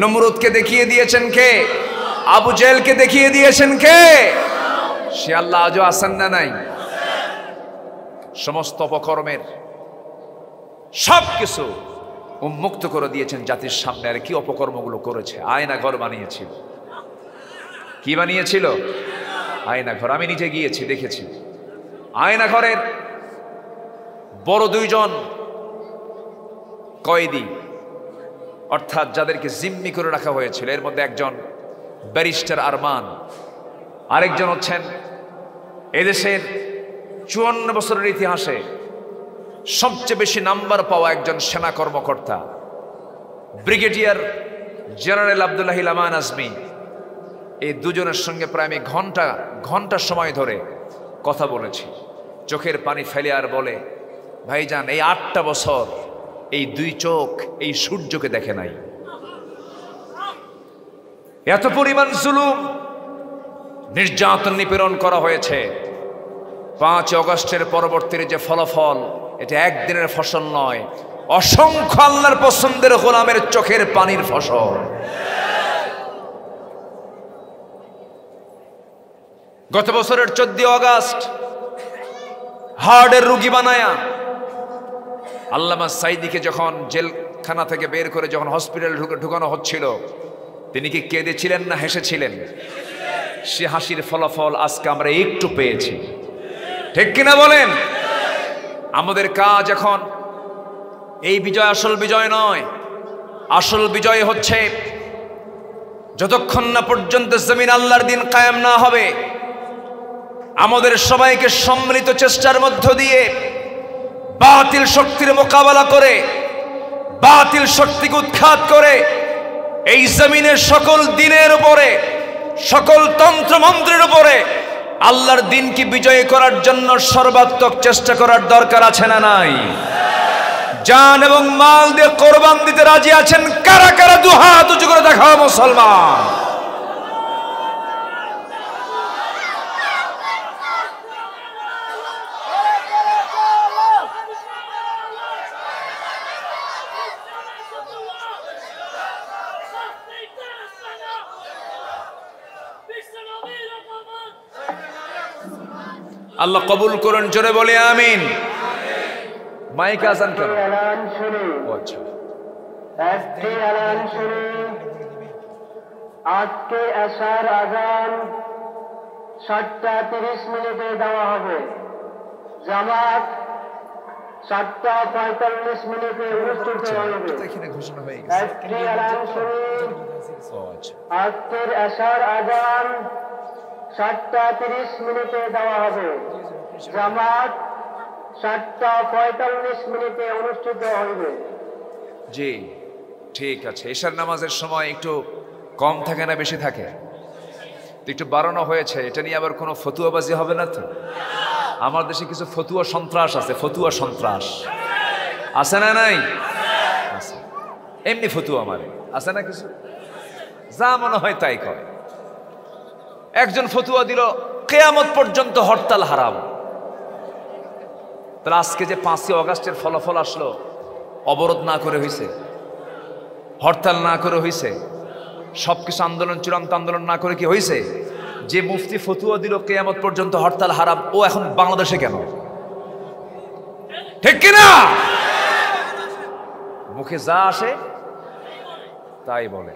নমরুদকে দেখিয়ে দিয়েছেন কে? আবু জেহেলকে দেখিয়ে দিয়েছেন কে? সে আল্লাহ আজও আছেন না নাই? সমস্ত অপকর্মের সবকিছু উন্মুক্ত করে দিয়েছেন জাতির সামনে। আর কি অপকর্মগুলো করেছে! আয়না ঘর বানিয়েছিল। কি বানিয়েছিল? আয়না ঘর। আমি নিজে গিয়েছি, দেখেছি। আয়না ঘরের বড় 2 জন কয়েদি, অর্থাৎ যাদেরকে জিম্মি করে রাখা হয়েছিল, এর মধ্যে একজন ব্যারিস্টার আরমান, আরেকজন হচ্ছেন এদেশের 54 বছরের ইতিহাসে সবচেয়ে বেশি নাম্বার পাওয়া একজন সেনা কর্মকর্তা, ব্রিগেডিয়ার জেনারেল আব্দুল্লাহ আমান আজমি। এই দুজনের সঙ্গে প্রায় আমি ঘন্টা সময় ধরে কথা বলেছি। চোখের পানি ফেলে আর বলে, ভাইজান, এই 8টা বছর এই 2 চোখ এই সূর্যকে দেখে নাই। এত পরিমাণ জুলুম, নির্যাতন, নিপীড়ন করা হয়েছে। 5 অগস্টের পরবর্তীর যে ফলাফল, এটা একদিনের ফসল নয়, অসংখ্য আল্লাহর পছন্দের গোলামের চোখের পানির ফসল। গত বছরের 14 অগস্ট হার্টের রোগী বানায়া আল্লামা সাইদিকে যখন জেলখানা থেকে বের করে যখন হসপিটালে ঢুকানো হচ্ছিল, তিনি কি কেঁদেছিলেন না হেসেছিলেন? সে হাসির ফলাফল আজকে আমরা একটু পেয়েছি, ঠিক কিনা বলেন? আমাদের কাজ এখন এই বিজয় আসল বিজয় নয়। আসল বিজয় হচ্ছে যতক্ষণ না পর্যন্ত জমিন আল্লাহর দিন কায়েম না হবে, আমাদের সবাইকে সম্মিলিত চেষ্টার মধ্য দিয়ে বাতিল শক্তির মোকাবেলা করে, বাতিল শক্তিকে উৎখাত করে এই জমিনের সকল দিনের উপরে, সকল তন্ত্র মন্ত্রের উপরে আল্লাহর দিনকে বিজয়ী করার জন্য সর্বাত্মক চেষ্টা করার দরকার আছে না নাই? জান এবং মাল দিয়ে কোরবান দিতে রাজি আছেন কারা কারা? দুহাত উঁচু করে দেখাও মুসলমান। আল্লাহ কবুল করুন, জোরে বলে আমিন। মাইক আজান কেন? আচ্ছা, আজকে এশার আজান 7:30 দেওয়া হবে। জামাত 7:45 অনুষ্ঠিত হবে। একটি এলান শুনুন, আজকের এশার আজান 7:30 দেওয়া হবে। জামাত 7:45 অনুষ্ঠিত হইবে। জি ঠিক আছে। এশার নামাজের সময় একটু কম থাকে না বেশি থাকে? তো একটু বাড়ানো হয়েছে, এটা নিয়ে আবার কোনো ফতুয়াবাজি হবে না তো? আমার দেশে কিছু ফতুয়া সন্ত্রাস আছে, ফতুয়া সন্ত্রাস আছে না নাই? আছে। এমনি ফতুয়া মারে, আছে না কিছু, যা মনে হয় তাই কয়। একজন ফতুয়া দিল কিয়ামত পর্যন্ত হরতাল হারাম। তাহলে আজকে যে 5ই আগস্টের ফলাফল আসলো, অবরোধ না করে হয়েছে, হরতাল না করে হয়েছে, সবকিছু আন্দোলন, চূড়ান্ত আন্দোলন না করে কি হয়েছে? যে মুফতি ফতুয়া দিল কিয়ামত পর্যন্ত হরতাল হারাম, ও এখন বাংলাদেশে কেন? ঠিক কিনা? মুখে যা আসে তাই বলে,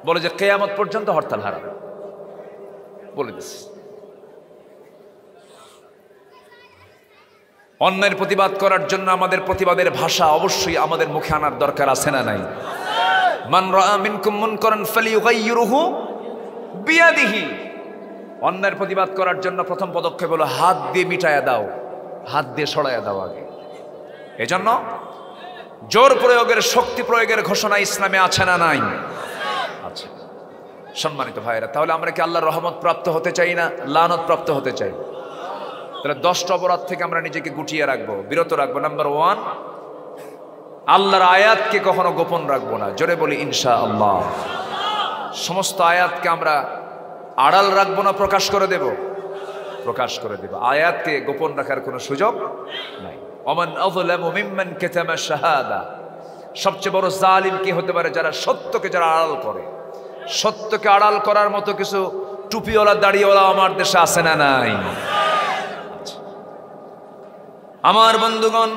বলে যে কিয়ামত পর্যন্ত হরতাল হারাম বলে দিচ্ছে। অন্যের প্রতিবাদ করার জন্য আমাদের প্রতিবাদের ভাষা অবশ্যই আমাদের মুখে আনার দরকার আছে না নাই? মান রাআ মিনকুম মুনকারান ফালিয়ুগাইয়িরহু বিয়াদিহি। অন্যের প্রতিবাদ করার জন্য প্রথম পদক্ষেপ হলো হাত দিয়ে মিটায়া দাও, হাত দিয়ে সরাইয়া দাও আগে। এজন্য জোর প্রয়োগের, শক্তি প্রয়োগের ঘোষণা ইসলামে আছে না নাই? আছে। সম্মানিত ভাইরা, তাহলে আমরা কি আল্লাহর রহমত প্রাপ্ত হতে চাই না লানত প্রাপ্ত হতে চাই? তাহলে 10টা অপরাধ থেকে আমরা নিজেকে গুটিয়ে রাখবো, বিরত রাখবো। নাম্বার 1, আল্লাহর আয়াতকে কখনো গোপন রাখবো না। জোরে বলি ইনশাআল্লাহ। সমস্ত আয়াতকে আমরা আড়াল রাখবো না, প্রকাশ করে দেব, প্রকাশ করে দেব। আয়াতকে গোপন রাখার কোনো সুযোগ নাই। ওমান আযলামু মিম্মান কাতামা শাহাদা। সবচেয়ে বড় জালিম কি হতে পারে? যারা সত্যকে যারা আড়াল করে। সত্যকে আড়াল করার মতো কিছু টুপিওয়ালা দাড়িওয়ালা আমার দেশে আছে না নাই? আমার বন্ধুগণ,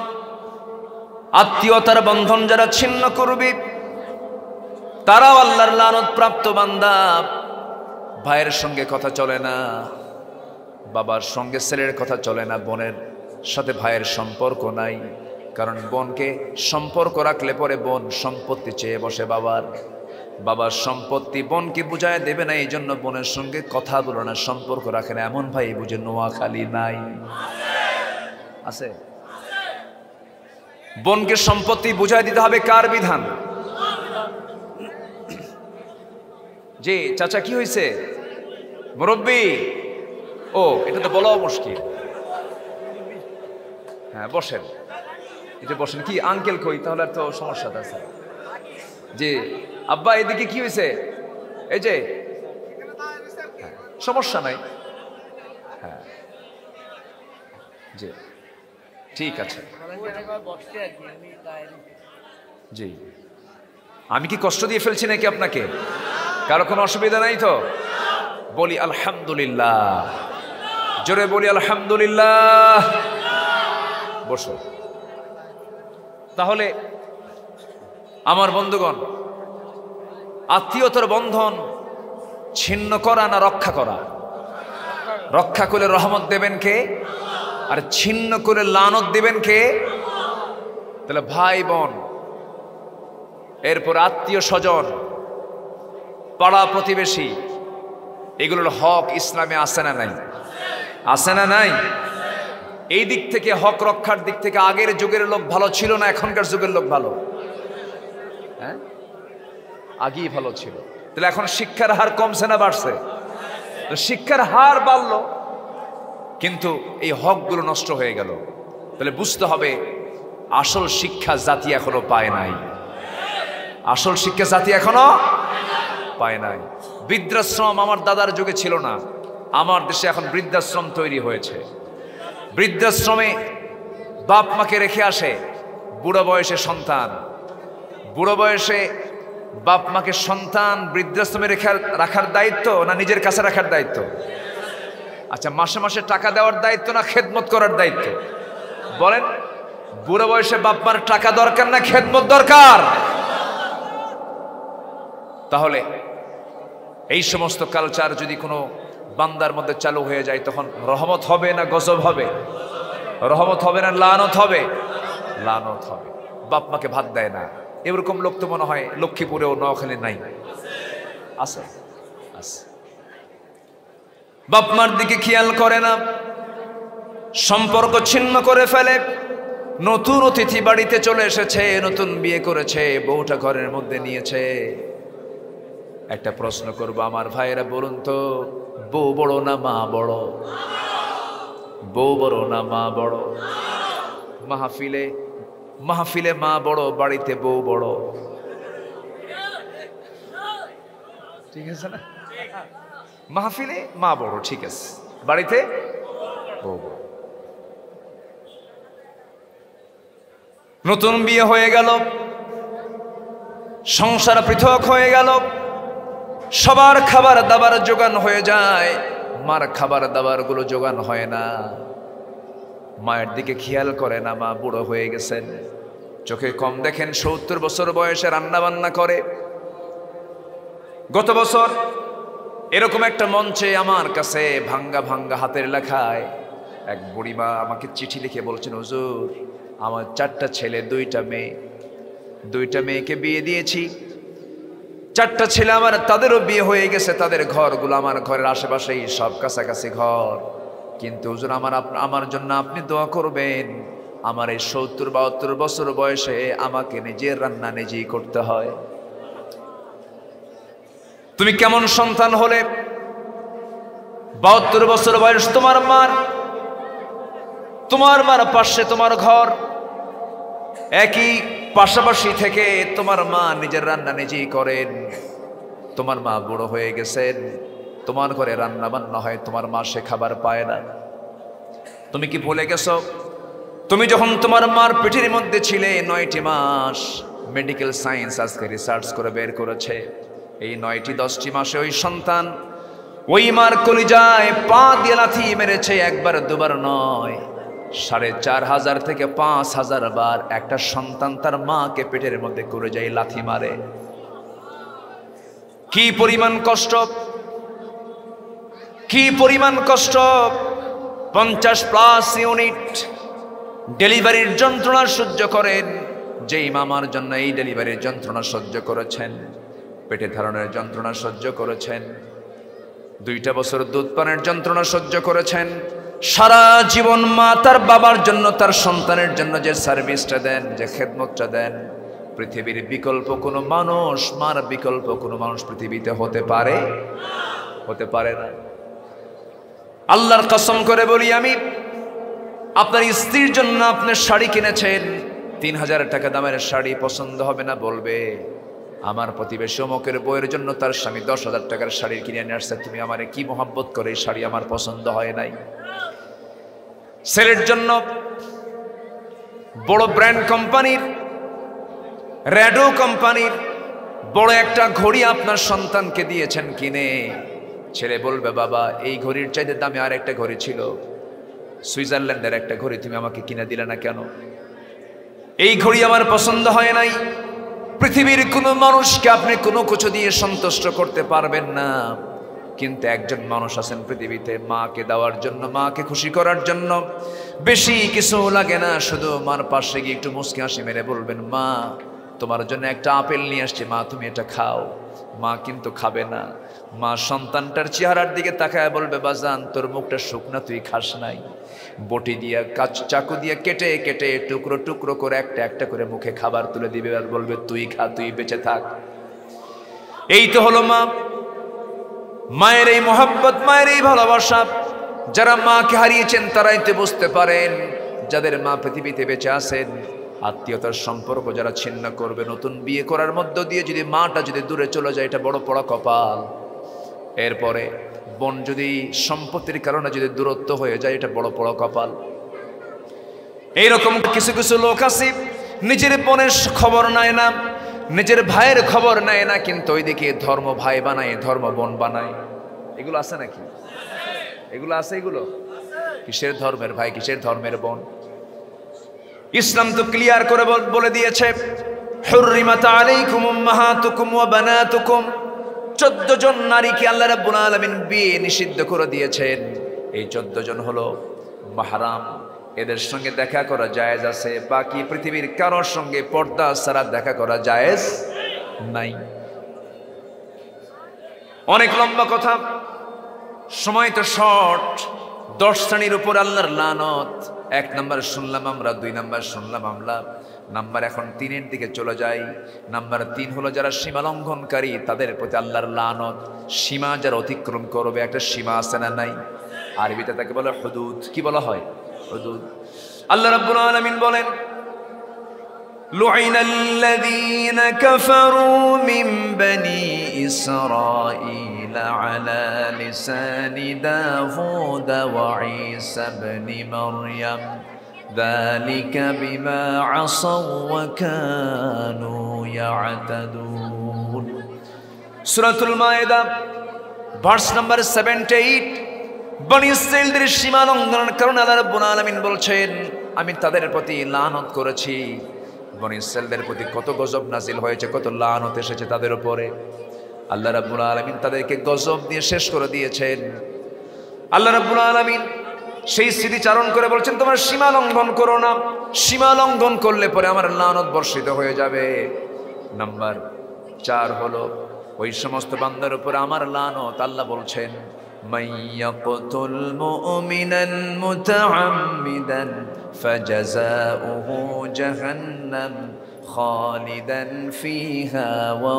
আত্মীয়তার বন্ধন যারা ছিন্ন করবে তারাও আল্লাহর লানত প্রাপ্ত বান্দা। ভাইয়ের সঙ্গে কথা চলে না, বাবার সঙ্গে ছেলের কথা চলে না, বোনের সাথে ভাইয়ের সম্পর্ক নাই। কারণ বোনকে সম্পর্ক রাখলে পরে বোন সম্পত্তি চেয়ে বসে বাবার, বাবার সম্পত্তি বোনকে বুঝায় দেবে না, এই জন্য বোনের সঙ্গে কথা বলো না, সম্পর্ক রাখে না। এমন ভাই বুঝে নোয়াখালী নাই? আছে? বোনকে সম্পত্তি বুঝায় দিতে হবে কার বিধান? জি চাচা কি হয়েছে? মুরব্বি? ও এটা তো বলাও মুশকিল। হ্যাঁ বসেন, এটা বসেন। কি আঙ্কেল কই? তাহলে তো সমস্যা আছে। জি আব্বা এদিকে কি হয়েছে? এই যে সমস্যা নাই। হ্যাঁ জি ঠিক আছে। জি আমি কি কষ্ট দিয়ে ফেলছি নাকি আপনাকে? কারো কোনো অসুবিধা নাই তো? বলি আলহামদুলিল্লাহ, জোরে বলি আলহামদুলিল্লাহ। বসো। তাহলে আমার বন্ধুগণ, আত্মীয়তার বন্ধন ছিন্ন করা না রক্ষা করা? রক্ষা করলে রহমত দেবেন কে? আর ছিন্ন করে লানত দিবেন কে? তাহলে ভাই বোন, এরপর আত্মীয় স্বজন, পাড়া প্রতিবেশী, এগুলোর হক ইসলামে আছে না নাই? আছে না নাই? এই দিক থেকে হক রক্ষার দিক থেকে আগের যুগের লোক ভালো ছিল না এখনকার যুগের লোক ভালো? হ্যাঁ, আগেই ভালো ছিল। তাহলে এখন শিক্ষার হার কমছে না বাড়ছে? তো শিক্ষার হার বাড়লো, কিন্তু এই হকগুলো নষ্ট হয়ে গেল। তাহলে বুঝতে হবে আসল শিক্ষা জাতি এখনো পায় নাই। আসল শিক্ষা জাতি এখনো পায় নাই। বৃদ্ধাশ্রম আমার দাদার যুগে ছিল না, আমার দেশে এখন বৃদ্ধাশ্রম তৈরি হয়েছে। বৃদ্ধাশ্রমে বাপ মাকে রেখে আসে বুড়ো বয়সে সন্তান, বুড়ো বয়সে বাপ মাকে সন্তান বৃদ্ধাশ্রমে রাখার দায়িত্ব না নিজের কাছে রাখার দায়িত্ব? আচ্ছা, মাসে মাসে টাকা দেওয়ার দায়িত্ব না খেদমত করার দায়িত্ব? বলেন, বুড়ো বয়সে বাপ মার টাকা দরকার না খেদমত দরকার? তাহলে এই সমস্ত কালচার যদি কোনো বান্দার মধ্যে চালু হয়ে যায়, তখন রহমত হবে না গজব হবে? রহমত হবে না লানত হবে? লানত হবে। বাপ মাকে ভাত দেয় না, এরকম লোক তো মনে হয় লক্ষ্মীপুরেও নোয়াখালী নাই? আছে, আছে। বাপ মার দিকে খেয়াল করে না, সম্পর্ক ছিন্ন করে ফেলে। নতুন অতিথি বাড়িতে চলে এসেছে, নতুন বিয়ে করেছে, বউটা ঘরের মধ্যে নিয়েছে। একটা প্রশ্ন করব আমার ভাইয়েরা, বলুন তো, বউ বড় না মা বড়? বউ বড় না মা বড়? মাহফিলে মাহফিলে মা বড়, বাড়িতে বউ বড়। ঠিক আছে না? মাহফিলে মা বড়, ঠিক আছে, বাড়িতে বউ বড়। নতুন বিয়ে হয়ে গেল, সংসার পৃথক হয়ে গেল, সবার খাবার দাবার জোগান হয়ে যায়, মার খাবার দাবার গুলো জোগান হয় না। মায়ের দিকে খেয়াল করে না, মা বুড়ো হয়ে গেছেন, চোখে কম দেখেন, 70 বছর বয়সে রান্না বান্না করে। গত বছর এরকম একটা মঞ্চে আমার কাছে ভাঙ্গা ভাঙ্গা হাতের লেখায় এক বুড়িমা আমাকে চিঠি লিখে বলছেন, হুজুর, আমার 4টা ছেলে 2টা মেয়ে, 2টা মেয়েকে বিয়ে দিয়েছি, 4টা ছেলে আমার, তাদেরও বিয়ে হয়ে গেছে, তাদের ঘরগুলো আমার ঘরের আশেপাশেই সব কাছাকাছি ঘর, কিন্তু হুজুর আমার জন্য আপনি দোয়া করবেন, আমার এই 70-72 বছর বয়সে আমাকে নিজের রান্না নিজেই করতে হয়। তুমি কেমন সন্তান হলে 72 বছর বয়স তোমার মার পাশে তোমার ঘর, একই পাশাপাশি থেকে তোমার মা নিজের রান্না নিজেই করেন, তোমার মা বুড়ো হয়ে গেছেন, তোমার ঘরে রান্না বান্না হয়, তোমার মা সে খাবার পায় না। তুমি কি ভুলে গেছো, তুমি যখন তোমার মার পেটের মধ্যে ছিলে 9টি মাস, মেডিকেল সায়েন্স আজকে রিসার্চ করে বের করেছে, এই 9টি-10টি মাসে ওই সন্তান ওই মার কলিজায় পা দিয়ে লাথি মেরেছে, একবার দুবার নয়, 4500 থেকে 5000 বার একটা সন্তান তার মাকে পেটের মধ্যে করে যায় লাথি মারে। কি পরিমাণ কষ্ট, কি পরিমাণ কষ্ট! 50+ ইউনিট ডেলিভারির যন্ত্রণা সহ্য করেন, যেই মামার জন্য এই ডেলিভারির যন্ত্রণা সহ্য করেছেন, পেটে ধারণের যন্ত্রণা সহ্য করেছেন, 2টা বছর দুধ পানের যন্ত্রণা সহ্য করেছেন, সারা জীবন মা তার বাবার জন্য, তার সন্তানের জন্য যে সার্ভিসটা দেন, যে খেদমতটা দেন, পৃথিবীর বিকল্প কোনো মানুষ, মার বিকল্প কোনো মানুষ পৃথিবীতে হতে পারে না। আল্লাহর কসম করে বলি, আমি আপনার স্ত্রীর জন্য আপনি শাড়ি কিনেছেন, 3000 টাকা দামের শাড়ি, পছন্দ হবে না, বলবে আমার প্রতিবেশী অমুকের বউয়ের জন্য তার স্বামী 10,000 টাকার শাড়ি কিনে নিয়ে আসছে, তুমি আমারে কি মোহাব্বত করে, এই শাড়ি আমার পছন্দ হয় নাই। ছেলের জন্য বড় ব্র্যান্ড কোম্পানির, রেডো কোম্পানির বড় একটা ঘড়ি আপনার সন্তানকে দিয়েছেন কিনে, ছেলে বলবে বাবা এই ঘড়ির চাইতে দামে আর একটা ঘড়ি ছিল, সুইজারল্যান্ডের একটা ঘড়ি, তুমি আমাকে কিনে দিলে না কেন? এই ঘড়ি আমার পছন্দ হয় নাই। পৃথিবীর কোনো মানুষকে আপনি কোনো কিছু দিয়ে সন্তুষ্ট করতে পারবেন না, কিন্তু একজন মানুষ আছেন পৃথিবীতে মাকে দেওয়ার জন্য, মাকে খুশি করার জন্য বেশি কিছু লাগে না, শুধু মার পাশে গিয়ে একটু মুচকি হাসি মেরে বলবেন, মা তোমার জন্য একটা আপেল নিয়ে আসছি, মা তুমি এটা খাও। মা কিন্তু খাবে না, মা সন্তানটার চেহারার দিকে তাকায় বলবে, বাজান তোর মুখটা শুকনা, তুই খাস নাই। বটি দিয়া চাকু দিয়ে কেটে কেটে টুকরো টুকরো করে একটা একটা করে মুখে খাবার তুলে দিবে আর বলবে, তুই খা, তুই বেঁচে থাক। এই তো হলো মা। মায়ের এই মোহাব্বত, মায়ের এই ভালোবাসা, যারা মাকে হারিয়েছেন তারাই তো বুঝতে পারেন। যাদের মা পৃথিবীতে বেঁচে আছেন, আত্মীয়তার সম্পর্ক যারা ছিন্ন করবে, নতুন বিয়ে করার মধ্য দিয়ে যদি মাটা যদি দূরে চলে যায়, এটা বড় পড়া কপাল। এরপরে বোন যদি সম্পত্তির কারণে যদি দূরত্ব হয়ে যায়, এটা বড় পড়া কপাল। এইরকম কিছু কিছু লোক আছে নিজের বোনের খবর নেয় না, নিজের ভাইয়ের খবর নেয় না, কিন্তু ওইদিকে ধর্ম ভাই বানায়, ধর্ম বোন বানায়। এগুলো আছে নাকি? এগুলো আছে? এগুলো কিসের ধর্মের ভাই, কিসের ধর্মের বোন? ইসলাম তো ক্লিয়ার করে বলে দিয়েছে, হুররিমাত আলাইকুম উম্মাহাতুকুম ওয়া বানাতুকুম। 14 জন নারীকে আল্লাহ রাব্বুল আলামিন বিয়ে নিষিদ্ধ করে দিয়েছেন। এই 14 জন হলো মাহরাম, এদের সঙ্গে দেখা করা জায়েজ আছে। বাকি পৃথিবীর কারোর সঙ্গে পর্দা ছাড়া দেখা করা জায়েজ নাই। অনেক লম্বা কথা, সময় তো শর্ট। 10 শ্রেণীর উপর আল্লাহর লানত। 1 নাম্বার শুনলাম আমরা, 2 নাম্বার শুনলাম আমরা, নাম্বার এখন 3-এর দিকে চলে যাই। নাম্বার 3 হলো যারা সীমা লঙ্ঘনকারী, তাদের প্রতি আল্লাহর লানত। সীমা যারা অতিক্রম করবে, একটা সীমা আছে না নাই? আরবিতে তাকে বলে হুদুদ। কি বলা হয়? হুদুদ। আল্লাহ রাব্বুল আলামিন বলেন, লুইনাল্লাযীনা কাফারু মিন বনি ইসরাঈল আলা লিসানি দাউদ ওয়া ঈসা ইবনে মারইয়াম যালিকা বিমা আসাউ ওয়া কানু ইয়াতাদুন। সূরাতুল মায়েদা ভার্স নাম্বার 78। বনি ইসরাঈলদের সীমা লঙ্ঘনের কারণে আল্লাহ রাব্বুল আলামিন বলছেন, আমি তাদের প্রতি লানত করেছি। বনি ইসরাঈলদের প্রতি কত গজব নাজিল হয়েছে, কত লানত এসেছে তাদের উপরে। আল্লাহ রাব্বুল আলামিন তাদেরকে গজব দিয়ে শেষ করে দিয়েছেন। আল্লাহ রাব্বুল আলামিন সেই স্মৃতিচারণ করে বলছেন, তোমার সীমা লঙ্ঘন করো না, সীমা লঙ্ঘন করলে পরে আমার লানত বর্ষিত হয়ে যাবে। নাম্বার 4 হলো ওই সমস্ত বান্দার উপরে আমার লানত। আল্লাহ বলছেন, মাইয়াকতুল মুমিনান মুতাআম্মিদান ফাজাযাউহু জাহান্নাম খালিদান ফিহা ওয়া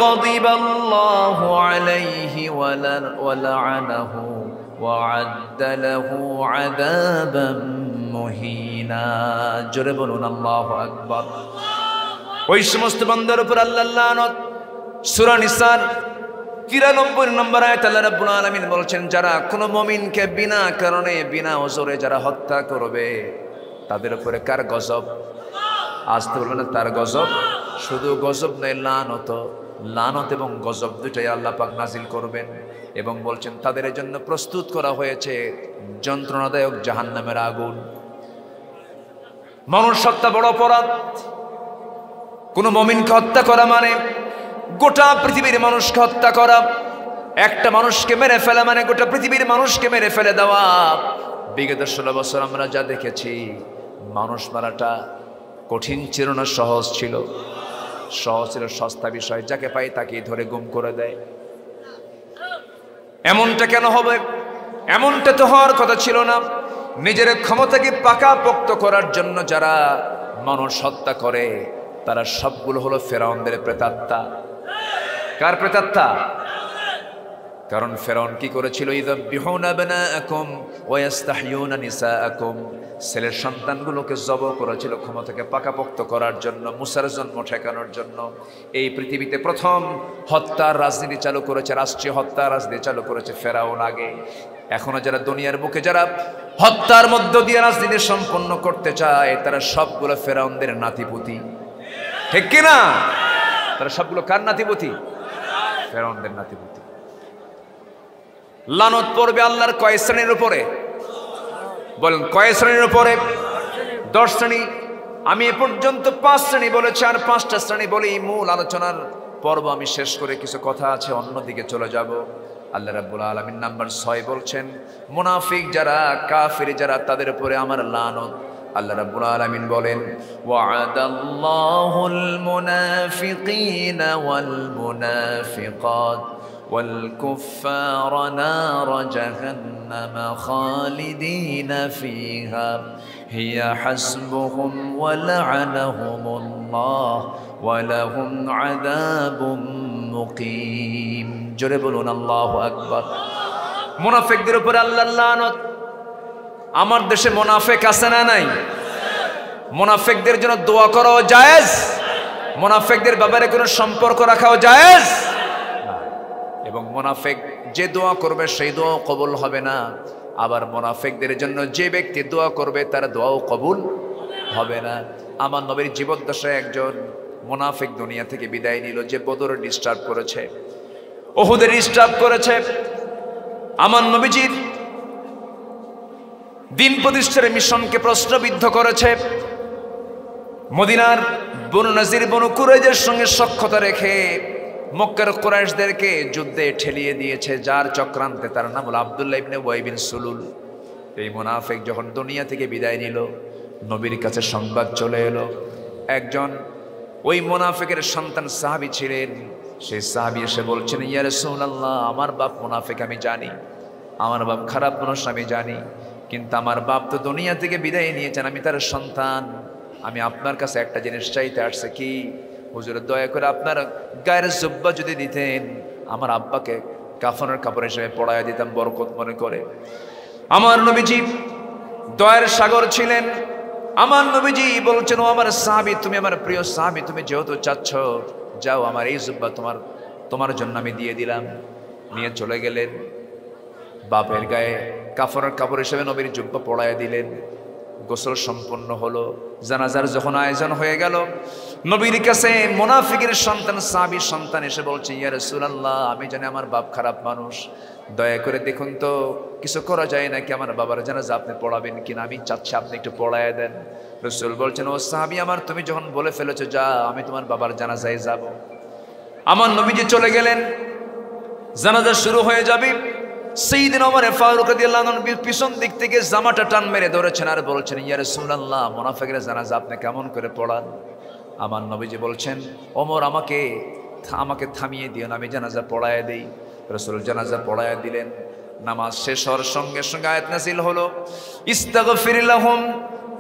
গাদিবাল্লাহু আলাইহি ওয়া লা'নাহু ওয়া আ'আদ্দা লাহু আযাবাম মুহিনা। জোরে বলুন আল্লাহু আকবার। ওই সমস্ত বান্দার উপর আল্লাহর লানত। সূরা নিসার 93 নম্বর আয়াত আল্লাহ রাব্বুল আলামিন বলছেন, যারা কোনো মুমিনকে বিনা কারণে, বিনা ওজরে যারা হত্যা করবে, তাদের উপরে কার গজব? আসতে বলবেন না, তার গজব। শুধু গজব নয়, লানত। লানত এবং গজব দুটাই আল্লাহ পাক নাজিল করবেন এবং বলছেন তাদের জন্য প্রস্তুত করা হয়েছে যন্ত্রণাদায়ক জাহান্নামের আগুন। মানুষ হত্যা বড় অপরাধ। কোন মুমিনকে হত্যা করা মানে গোটা পৃথিবীর মানুষকে হত্যা করা। একটা মানুষকে মেরে ফেলা মানে গোটা পৃথিবীর মানুষকে মেরে ফেলে দেওয়া। বিগত 16 বছর আমরা যা দেখেছি, মানুষ মারাটা কঠিন ছিল না, সহজ ছিল। সহজ ছিল, সস্তা বিষয়, যাকে পাই তাকে ধরে গুম করে দেয়। এমনটা কেন হবে? এমনটা তো হওয়ার কথা ছিল না। নিজের ক্ষমতাকে পাকাপোক্ত করার জন্য যারা মানুষ হত্যা করে, তারা সবগুলো হলো ফেরাউনদের প্রেতাত্মা। কার প্রেতাত্মা? কারণ ফেরাউন কি করেছিল? ইযাবিহুনা আবনাআকুম ওয়া ইস্তাহয়ুনা নিসাআকুম। ছেলের সন্তানগুলোকে জবাই করেছিল ক্ষমতাকে পাকাপোক্ত করার জন্য, মুসার জন্ম ঠেকানোর জন্য। এই পৃথিবীতে প্রথম হত্যার রাজনীতি চালু করেছে, রাষ্ট্রীয় হত্যার রাজনীতি চালু করেছে ফেরাউন আগে। এখনো যারা দুনিয়ার বুকে যারা হত্যার মধ্য দিয়ে রাজনীতি সম্পন্ন করতে চায়, তারা সবগুলো ফেরাউনদের নাতিপুতি। ঠিক কিনা? তারা সবগুলো কার নাতিপুতি? ফেরাউনদের নাতিপুতি। লানত পড়বে আল্লাহর কয় শ্রেণীর উপরে? বলেন কয় শ্রেণীর উপরে? 10 শ্রেণী। আমি এ পর্যন্ত 5 শ্রেণী বলেছি, আর 5টা শ্রেণী বলেই মূল আলোচনার পর্ব আমি শেষ করে কিছু কথা আছে অন্যদিকে চলে যাব। আল্লাহ রাব্বুল আলামিন নাম্বার 6 বলছেন, মুনাফিক যারা, কাফির যারা, তাদের উপরে আমার লানত। আল্লাহ রাব্বুল আলামিন বলেন, ওয়া'আদাল্লাহুল মুনাফিকিনা ওয়াল মুনাফিকাত ওয়াল কুফফারা নার জাহান্নাম খালিদিনা ফিহা হিয়া হাসবুহুম ওয়া লা'আনাহুমুল্লাহ ওয়া লাহুম আযাবুম মুকিম। জোরে বলুন আল্লাহু আকবার। মুনাফিকদের উপরে আল্লাহর লানত। আমার দেশে মুনাফিক আছে না নাই? মুনাফিকদের জন্য দোয়া করাও জায়েজ, মুনাফিকদের ব্যাপারে কোনো সম্পর্ক রাখাও জায়েজ। এবং মুনাফিক যে দোয়া করবে সেই দোয়াও কবুল হবে না। আবার মুনাফিকদের জন্য যে ব্যক্তি দোয়া করবে তার দোয়াও কবুল হবে না। আমার নবীর জীবদ্দশায় একজন মুনাফিক দুনিয়া থেকে বিদায় নিল, যে বদরে ডিস্টার্ব করেছে, উহুদে ডিস্টার্ব করেছে, আমার নবীজির দিন প্রতিষ্ঠার মিশনকে প্রশ্নবিদ্ধ করেছে, মদিনার বনু নাজির বনু কুরাইজের সঙ্গে সখ্যতা রেখে মক্কার কুরাইশদেরকে যুদ্ধে ঠেলিয়ে দিয়েছে, যার চক্রান্তে তার নাম হলো আব্দুল্লাহ ইবনে উবাই বিন সুলুল। এই মুনাফিক যখন দুনিয়া থেকে বিদায় নিল, নবীর কাছে সংবাদ চলে এলো, একজন ওই মুনাফিকের সন্তান সাহাবী ছিলেন, সেই সাহাবী এসে বলছেন, ইয়া রাসূলুল্লাহ, আমার বাপ মুনাফিক আমি জানি, আমার বাপ খারাপ মানুষ আমি জানি, কিন্তু আমার বাপ তো দুনিয়া থেকে বিদায় নিয়েছেন, আমি তার সন্তান, আমি আপনার কাছে একটা জিনিস চাইতে আসছে। কি হুজুর, দয়া করে আপনার গায়ের জুব্বা যদি দিতেন, আমার আব্বাকে কাফনের কাপড় হিসেবে পড়াইয়া দিতাম বরকত মনে করে। আমার নবীজি দয়ার সাগর ছিলেন। আমার নবীজি বলছেন, ও আমার সাহাবী, তুমি আমার প্রিয় সাহাবী, তুমি যেহেতু চাচ্ছ, যাও, আমার এই জুব্বা তোমার জন্য আমি দিয়ে দিলাম। নিয়ে চলে গেলেন, বাপের গায়ে কাফনের কাপড় হিসেবে নবীর জুব্বা পড়াইয়া দিলেন। গোসল সম্পন্ন হলো, জানাজার যখন আয়োজন হয়ে গেল, নবীর কাছে মুনাফিকের সন্তান সাহাবীর সন্তান এসে বলছে, ইয়া রাসূলুল্লাহ, আমি জানি আমার বাপ খারাপ মানুষ, দয়া করে দেখুন তো কিছু করা যায় নাকি, আমার বাবার জানাজা আপনি পড়াবেন কিনা, আমি চাচ্ছি আপনি একটু পড়ায় দেন। রাসূল বলছেন, ও সাহাবী আমার, তুমি যখন বলে ফেলেছো, যা, আমি তোমার বাবার জানাজায় যাব। আমার নবীজি চলে গেলেন, জানাজা শুরু হয়ে যাবে। সাইয়্যিদনা ওমর ফারুক রাদিয়াল্লাহু আনহু পিছন দিক থেকে জামাটা টান মেরে ধরেছেন আর বলছেন, ইয়া রাসূলুল্লাহ, মুনাফিকের জানাজা আপনি কেমন করে পড়ান? আমার নবীজি বলছেন, ওমর আমাকে থামিয়ে দিও না, আমি জানাজা পড়ায় দেই। রাসূল জানাজা পড়ায় দিলেন। নামাজ শেষ হওয়ার সঙ্গে সঙ্গে আয়াত নাযিল হলো, ইস্তাগফির লাহুম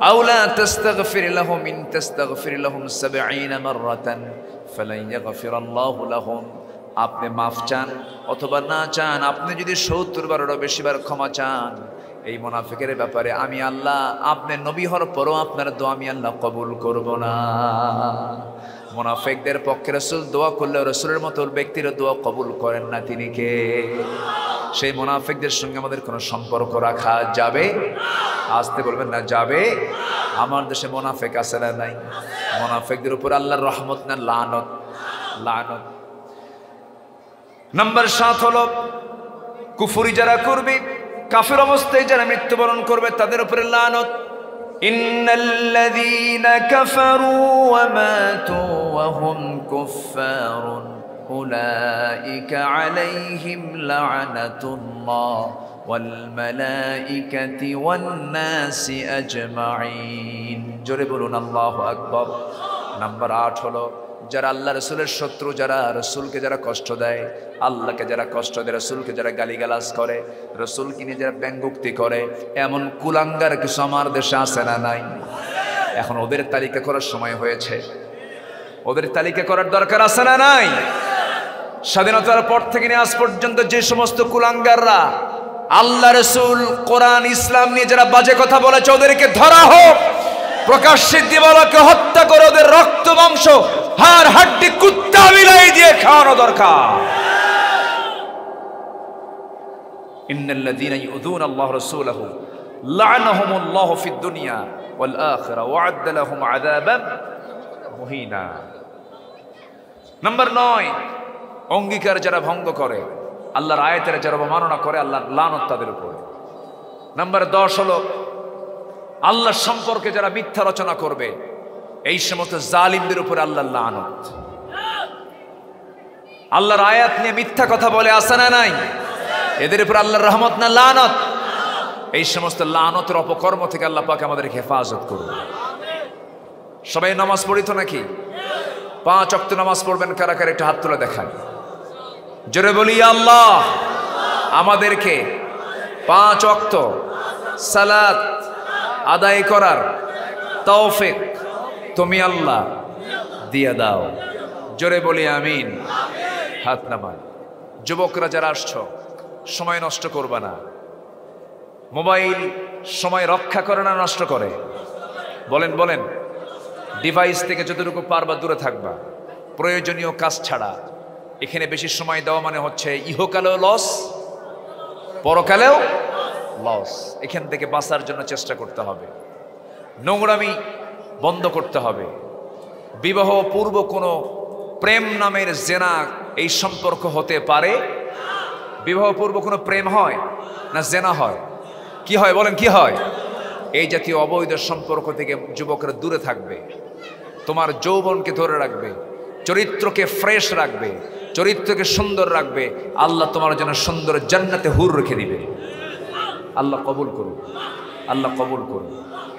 আও লা তাস্তাগফির লাহুম ইন তাস্তাগফির লাহুম ৭০ মাররাতান ফালান ইয়াগফিরাল্লাহু লাহুম। আপনি মাফ চান অথবা না চান, আপনি যদি ৭০ বারেরও বেশিবার ক্ষমা চান, এই মুনাফিকের ব্যাপারে আমি আল্লাহ, আপনি নবী হওয়ার পরও আপনার দোয়া আমি আল্লাহ কবুল করব না। মুনাফিকদের পক্ষে রাসূল দোয়া করলে রাসূলের মতো ব্যক্তির দোয়া কবুল করেন না, তিনি কে? সেই মুনাফিকদের সঙ্গে আমাদের কোনো সম্পর্ক রাখা যাবে? আসতে বলবেন না, যাবে? আমার দেশে মুনাফিক আছে না নাই? মুনাফিকদের উপর আল্লাহর রহমত না লানত? লানত। নাম্বার 7 হলো কুফরি যারা করবে, কাফের অবস্থায় যারা মৃত্যুবরণ করবে, তাদের উপরে লানত। ইন্নাল্লাযীনা কাফারু ওয়া মাতু ওয়া হুম কুফফারুন উলাইকা আলাইহিম লা'নাতুল্লাহ ওয়াল মালাইকাতি ওয়ান নাসি আজমাইন। জোরে বলুন আল্লাহু আকবার। নাম্বার 8 হলো যারা আল্লাহ রসুলের শত্রু, যারা রসুলকে যারা কষ্ট দেয়, আল্লাহকে যারা কষ্ট দেয়, রসুলকে যারা গালিগালাজ করে, রসুলকে নিয়ে যারা ব্যঙ্গোক্তি করে, এমন কুলাঙ্গার কিছু আমার দেশে আছে না নাই? এখন ওদের তালিকা করার সময় হয়েছে, ওদের তালিকা করার দরকার আছে না নাই? স্বাধীনতার পর থেকে নিয়ে আজ পর্যন্ত যে সমস্ত কুলাঙ্গাররা আল্লাহ রসুল কোরআন ইসলাম নিয়ে যারা বাজে কথা বলেছে, ওদেরকে ধরা হোক, প্রকাশ্যে দিবালোকে হত্যা করে ওদের রক্ত মাংস হাড় হাড্ডি কুত্তা বিলাই দিয়ে খাওয়ানো দরকার। ইন্নাল্লাযীনা ইউযুনা আল্লাহ রাসূলাহু লা'নাহুমুল্লাহু ফিদ দুনিয়া ওয়াল আখিরা ওয়া আ'আদ্দা লাহুম আযাবান মুহিনা। নাম্বার 9, অঙ্গীকার যারা ভঙ্গ করে, আল্লাহর আয়াতের যারা অবমাননা করে, আল্লাহর লানত তাদের উপর। নাম্বার 10 হলো আল্লাহর সম্পর্কে যারা মিথ্যা রচনা করবে, এই সমস্ত জালিমদের উপর আল্লাহর লানত। আল্লাহর আয়াত নিয়ে মিথ্যা কথা বলে আসে না নাই? এদের উপর আল্লাহর রহমত না লানত? এই সমস্ত লানতের অপকর্ম থেকে আল্লাহ পাক আমাদেরকে হেফাজত করুন। সবাই নামাজ পড়ি তো নাকি? 5 ওয়াক্ত নামাজ পড়বেন কারা কারা একটু হাত তুলে দেখান। জোরে বলি আল্লাহ আমাদেরকে 5 ওয়াক্ত সালাত আদায় করার তৌফিক তুমি আল্লাহ দিয়ে দাও। জোরে বলি আমিন। হাত নামান। যুবকরা যারা আসছো, সময় নষ্ট করবে না। মোবাইল সময় রক্ষা করে না নষ্ট করে? বলেন বলেন। ডিভাইস থেকে যতটুকু পারবা দূরে থাকবা, প্রয়োজনীয় কাজ ছাড়া। এখানে বেশি সময় দেওয়া মানে হচ্ছে ইহকালেও লস, পরকালেও লস। এখান থেকে বাঁচার জন্য চেষ্টা করতে হবে। নোংরামি বন্ধ করতে হবে। বিবাহ পূর্ব কোনো প্রেম নামের জেনা এই সম্পর্ক হতে পারে? বিবাহ পূর্ব কোনো প্রেম হয় না জেনা হয়? কি হয় বলেন, কি হয়? এই জাতীয় অবৈধ সম্পর্ক থেকে যুবকরা দূরে থাকবে। তোমার যৌবনকে ধরে রাখবে, চরিত্রকে ফ্রেশ রাখবে, চরিত্রকে সুন্দর রাখবে। আল্লাহ তোমার জন্য সুন্দর জান্নাতে হুর রেখে দিবে। আল্লাহ কবুল করুন, আল্লাহ কবুল করুন।